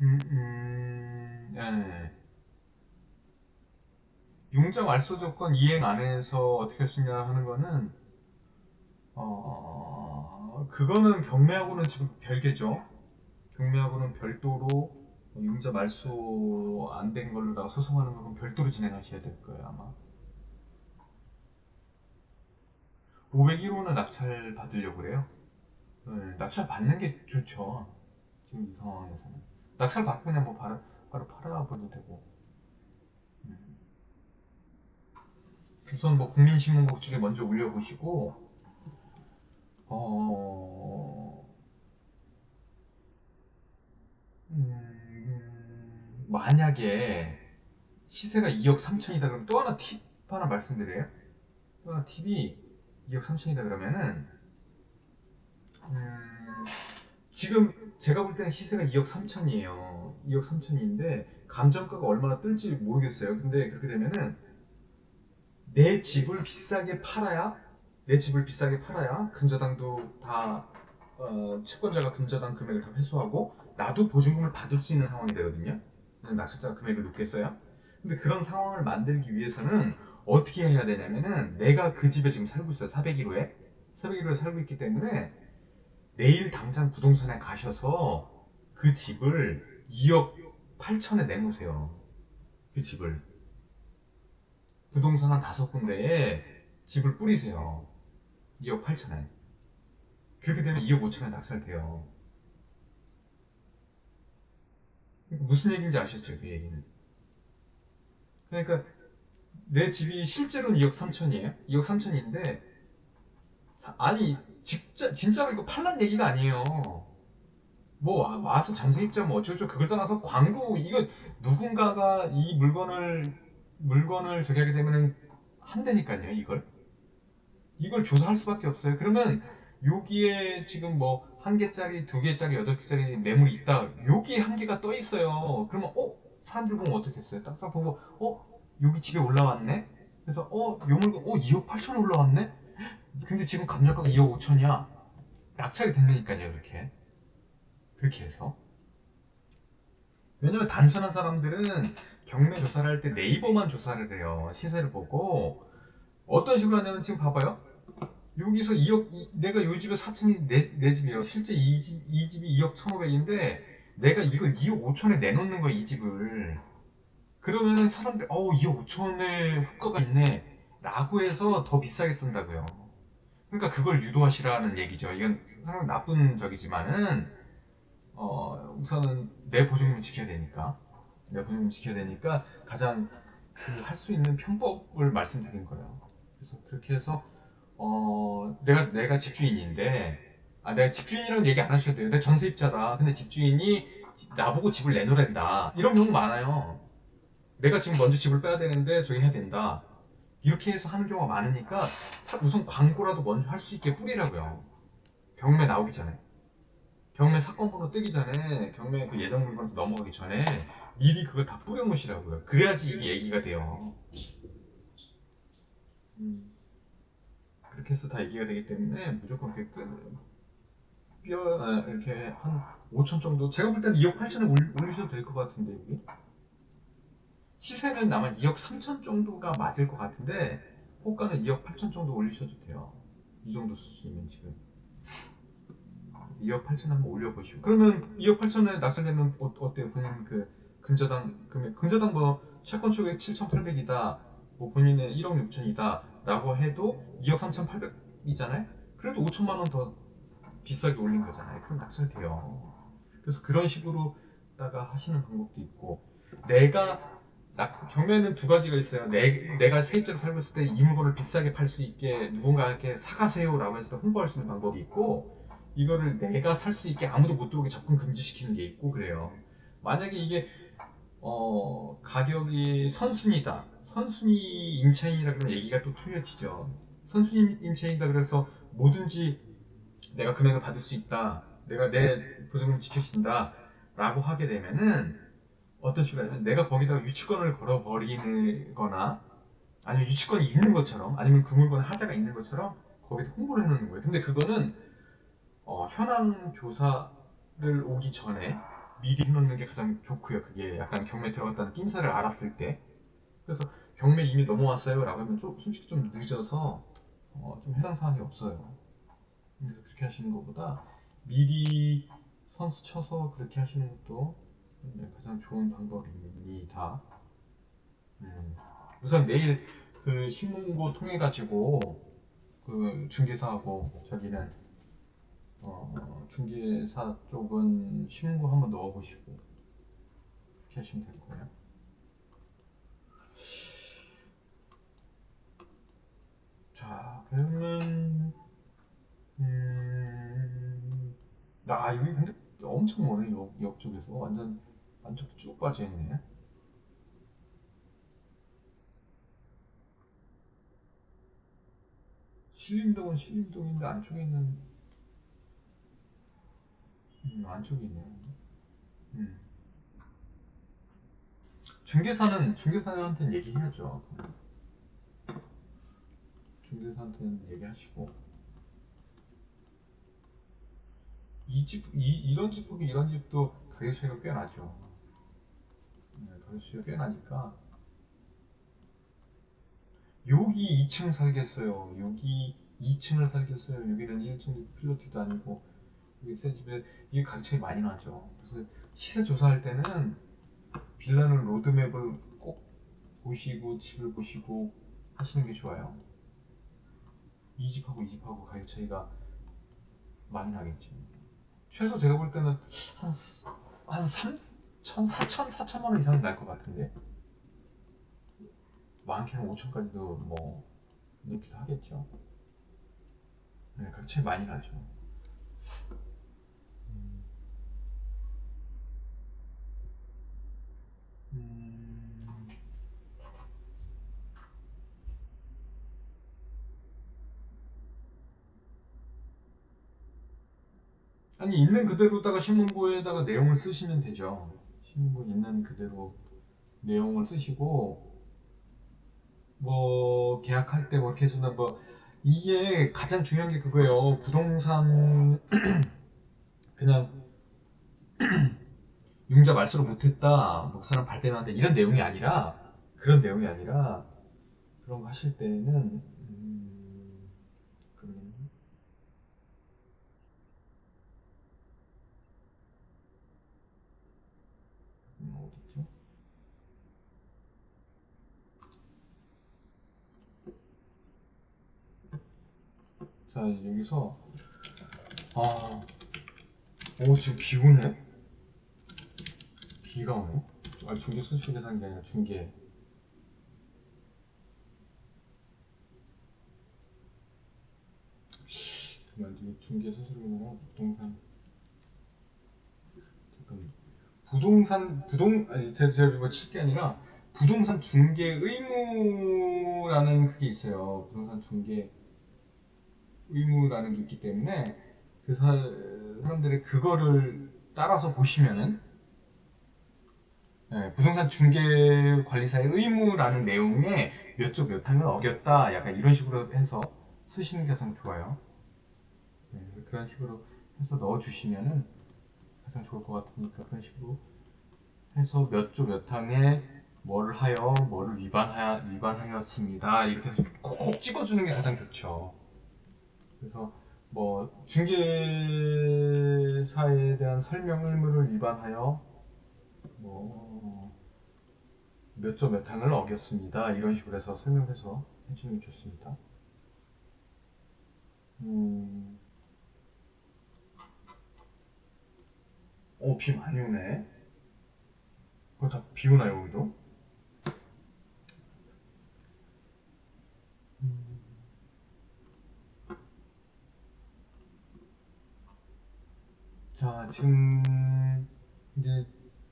예. 용적 말소 조건 이행 안에서 어떻게 할 수 있냐 하는 거는, 그거는 경매하고는 지금 별개죠. 경매하고는 별도로 융자 말소 안 된 걸로다가 소송하는 건 별도로 진행하셔야 될 거예요, 아마. 501호는 낙찰 받으려고 그래요. 네, 낙찰 받는 게 좋죠. 지금 이 상황에서는. 낙찰 받고 그냥 뭐 바로 팔아버려도 되고. 음. 우선 뭐 국민신문국 쪽에 먼저 올려보시고, 어, 만약에 시세가 2억 3천이다 그러면 또 하나 팁 하나 말씀드려요. 또 하나 팁이, 2억 3천이다 그러면은, 음, 지금 제가 볼 때는 시세가 2억 3천이에요. 2억 3천인데 감정가가 얼마나 뜰지 모르겠어요. 근데 그렇게 되면은 내 집을 비싸게 팔아야 내 집을 비싸게 팔아야 근저당도 다, 채권자가 근저당 금액을 다 회수하고 나도 보증금을 받을 수 있는 상황이 되거든요. 낙찰자가 금액을 높게 써요. 근데 그런 상황을 만들기 위해서는 어떻게 해야 되냐면은, 내가 그 집에 지금 살고 있어요. 401호에 살고 있기 때문에 내일 당장 부동산에 가셔서 그 집을 2억 8천에 내놓으세요. 그 집을 부동산 한 5군데에 집을 뿌리세요. 2억 8천에. 그렇게 되면 2억 5천에 낙찰돼요. 무슨 얘기인지 아셨죠? 그 얘기는. 그러니까 내 집이 실제로는 2억 3천이에요. 2억 3천인데, 아니 진짜로 이거 팔란 얘기가 아니에요. 뭐 와서 전세 입자 뭐 어쩌고 그걸 떠나서 광고, 이거 누군가가 이 물건을 저기 하게 되면은 한대니까요. 이걸 조사할 수밖에 없어요. 그러면 여기에 지금 뭐 한 개짜리, 두 개짜리, 8개짜리 매물이 있다. 여기 한 개가 떠 있어요. 그러면 사람들 보면 어떻겠어요? 딱딱 보고 여기 집에 올라왔네. 그래서 요 물건 2억 8천에 올라왔네. 근데 지금 감정가가 2억 5천이야. 낙찰이 됐으니까요. 그렇게 해서. 왜냐면 단순한 사람들은 경매 조사를 할 때 네이버만 조사를 해요. 시세를 보고. 어떤 식으로 하냐면, 지금 봐봐요. 여기서 2억, 내가 요 집에 4천이 내 집이에요. 실제 이 집이 2억 1,500인데 내가 이걸 2억 5천에 내놓는 거야, 이 집을. 그러면은 사람들 2억 5천의 효과가 있네 라고 해서 더 비싸게 쓴다고요. 그러니까 그걸 유도하시라는 얘기죠. 이건 상당히 나쁜 적이지만은 우선은 내 보증금을 지켜야 되니까 가장 그 할 수 있는 편법을 말씀드린 거예요. 그래서 그렇게 해서 내가 집주인인데 내가 집주인이라는 얘기 안 하셔도 돼요. 내가 전세입자다. 근데 집주인이 나보고 집을 내놓으란다. 이런 경우 많아요. 내가 지금 먼저 집을 빼야 되는데 저기 해야 된다. 이렇게 해서 하는 경우가 많으니까 우선 광고라도 먼저 할 수 있게 뿌리라고요. 경매 나오기 전에. 경매 사건 번호 뜨기 전에 경매 그 예정 물건에서 넘어가기 전에 미리 그걸 다 뿌려놓으시라고요. 그래야지 이게 얘기가 돼요. 음, 그렇게 해서 다 얘기가 되기 때문에 무조건 그렇게 이렇게 한 5천 정도 제가 볼 때는 2억 8천에 올리셔도 될 것 같은데 여기 시세는 아마 2억 3천 정도가 맞을 것 같은데 호가는 2억 8천 정도 올리셔도 돼요. 이 정도 수준이면 지금 2억 8천 한번 올려보시고 그러면 2억 8천에 낙찰되면 어때요? 본인 그 근저당 금액 근저당 뭐 채권 초액 7,800이다 뭐 본인의 1억 6천이다 라고 해도 2억 3,800이잖아요. 그래도 5천만 원 더 비싸게 올린 거잖아요. 그럼 낙찰돼요. 그래서 그런 식으로다가 하시는 방법도 있고 내가 경매는 두 가지가 있어요. 내가 세입자로 살고 있을 때 이 물건을 비싸게 팔 수 있게 누군가에게 사가세요라고 해서 홍보할 수 있는 방법이 있고 이거를 내가 살 수 있게 아무도 못 들어오게 접근 금지시키는 게 있고 그래요. 만약에 이게 가격이 선순위다. 선순위 임차인이라 그러면 얘기가 또 틀려지죠. 선순위 임차인이다 그래서 뭐든지 내가 금액을 받을 수 있다. 내가 내 보증금을 지켜준다. 라고 하게 되면은 어떤 식으로 하냐면 내가 거기다가 유치권을 걸어버리거나 아니면 유치권이 있는 것처럼 아니면 그 물건에 하자가 있는 것처럼 거기다 홍보를 해놓는 거예요. 근데 그거는 현황 조사를 오기 전에 미리 해놓는 게 가장 좋고요. 그게 약간 경매 들어갔다는 낌새를 알았을 때 그래서 경매 이미 넘어왔어요 라고 하면 솔직히 좀 늦어서 좀 해당 사항이 없어요. 그래서 그렇게 하시는 것보다 미리 선수 쳐서 그렇게 하시는 것도 가장 좋은 방법입니다. 우선 내일 그 신문고 통해 가지고 그 중개사하고 저기는 중개사 쪽은 신문고 한번 넣어보시고 그렇게 하시면 될 거예요. 자 그러면 여기 근데 엄청 멀네 역 쪽에서 완전 쭉 빠져 있네. 신림동은 신림동인데 안쪽에 있는 안쪽에 있네요. 음. 중개사한테는 얘기해야죠. 중개사한테는 얘기하시고 이런 집 보기 이런 집도 가격 차이가 꽤 나죠. 가격 차이가 꽤 나니까 여기 2층 살겠어요. 여기 2층을 살겠어요. 여기는 1층 필로티도 아니고 여기 새 집에 이게 가격 차이 많이 나죠. 그래서 시세 조사할 때는 빌라는 로드맵을 꼭 보시고 집을 보시고 하시는 게 좋아요. 이 집하고 이 집하고 가격 차이가 많이 나겠죠. 최소 제가 볼 때는 한 3천, 4천만 원 이상 날 것 같은데 많게는 5천까지도 뭐 넣기도 하겠죠. 네, 가격 차이 많이 나죠. 음, 음, 아니 있는 그대로다가 신문고에다가 내용을 쓰시면 되죠. 신문고 있는 그대로 내용을 쓰시고 뭐 계약할 때 뭐 이렇게 해준다 뭐 이게 가장 중요한 게 그거예요. 부동산 그냥 융자 말소를 못했다, 뭐 그 사람 발뺌한다 이런 내용이 아니라 그런 내용이 아니라 그런 거 하실 때는 그러면 어디 있죠? 자, 여기서 아, 지금 비 오네? 비가 오네? 아, 중개 수수께서 한 게 아니라 중개. 잠깐만, 이게 중개 수수료나 부동산. 잠깐, 아니, 제가 뭐 칠 게 아니라 부동산 중개 의무라는 그게 있어요. 부동산 중개 의무라는 게 있기 때문에 그 사람들의 그거를 따라서 보시면은 부동산 중개 관리사의 의무라는 내용에 몇 조 몇 항을 어겼다 약간 이런 식으로 해서 쓰시는 게 가장 좋아요. 그런 식으로 해서 넣어주시면은 가장 좋을 것 같으니까 그런 식으로 해서 몇 조 몇 항에 뭐를 하여 뭐를 위반하였습니다 이렇게 해서 콕콕 찍어주는 게 가장 좋죠. 그래서 뭐 중개사에 대한 설명 의무를 위반하여 뭐 몇 조 몇 항을 어겼습니다 이런 식으로 해서 설명해서 해주면 좋습니다. 비 많이 오네. 그거 다 비 오나요 여기도? 자, 지금 이제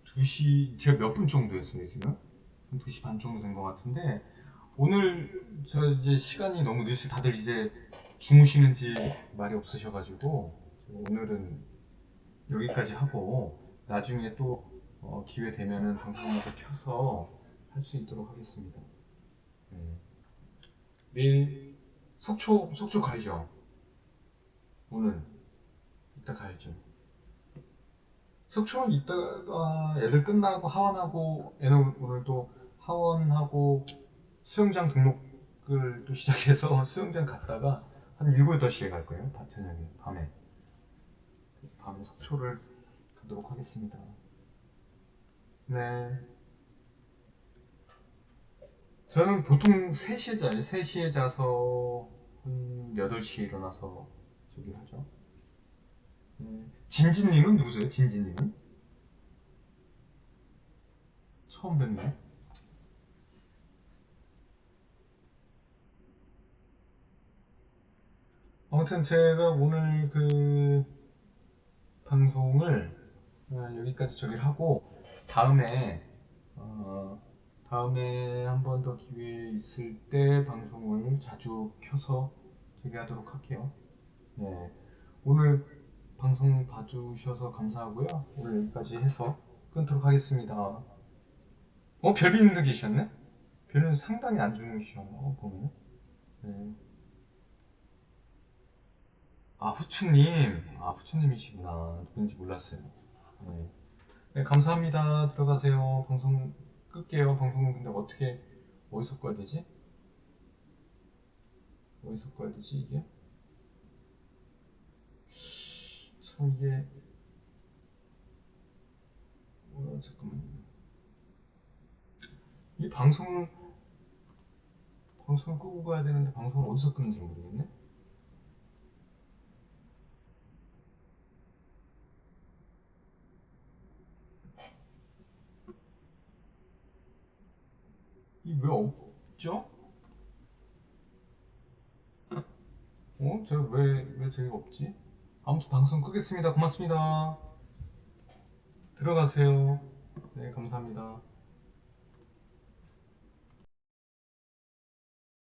2시, 제가 몇 분 정도 했어요, 지금? 한 2시 반 정도 된 것 같은데, 오늘 저 이제 시간이 너무 늦어서 다들 이제 주무시는지 말이 없으셔가지고, 오늘은 여기까지 하고, 나중에 또 기회 되면은 방송을 켜서 할 수 있도록 하겠습니다. 네. 내일 속초 가야죠. 오늘 이따 가야죠. 속초는 이따가 애들 끝나고 하원하고 애는 오늘 또 하원하고 수영장 등록을 또 시작해서 수영장 갔다가 한 7, 8시에 갈 거예요. 저녁에 밤에. 그래서 밤에 속초를 가도록 하겠습니다. 네. 저는 보통 3시에 자요. 3시에 자서 한 8시에 일어나서 저기 하죠. 진진님은 누구세요? 진진님은? 처음 뵙네. 아무튼 제가 오늘 그 방송을 여기까지 저기 하고 다음에 어, 다음에 한 번 더 기회 있을 때 방송을 자주 켜서 저기 하도록 할게요. 네, 오늘 방송 봐주셔서 감사하고요. 오늘 여기까지 해서 끊도록 하겠습니다. 별비님도 계셨네? 별은 상당히 안 주무시잖아 보면. 네. 후추님이시구나. 누군지 몰랐어요. 네. 네, 감사합니다. 들어가세요. 방송 끌게요. 방송은 근데 어디서 꺼야 되지? 어디서 꺼야 되지, 이게? 참, 이게, 잠깐만요. 이 방송을 끄고 가야 되는데, 방송을 어디서 끄는지 모르겠네? 이 왜 없죠? 왜 저기가 없지? 아무튼 방송 끄겠습니다. 고맙습니다. 들어가세요. 네, 감사합니다.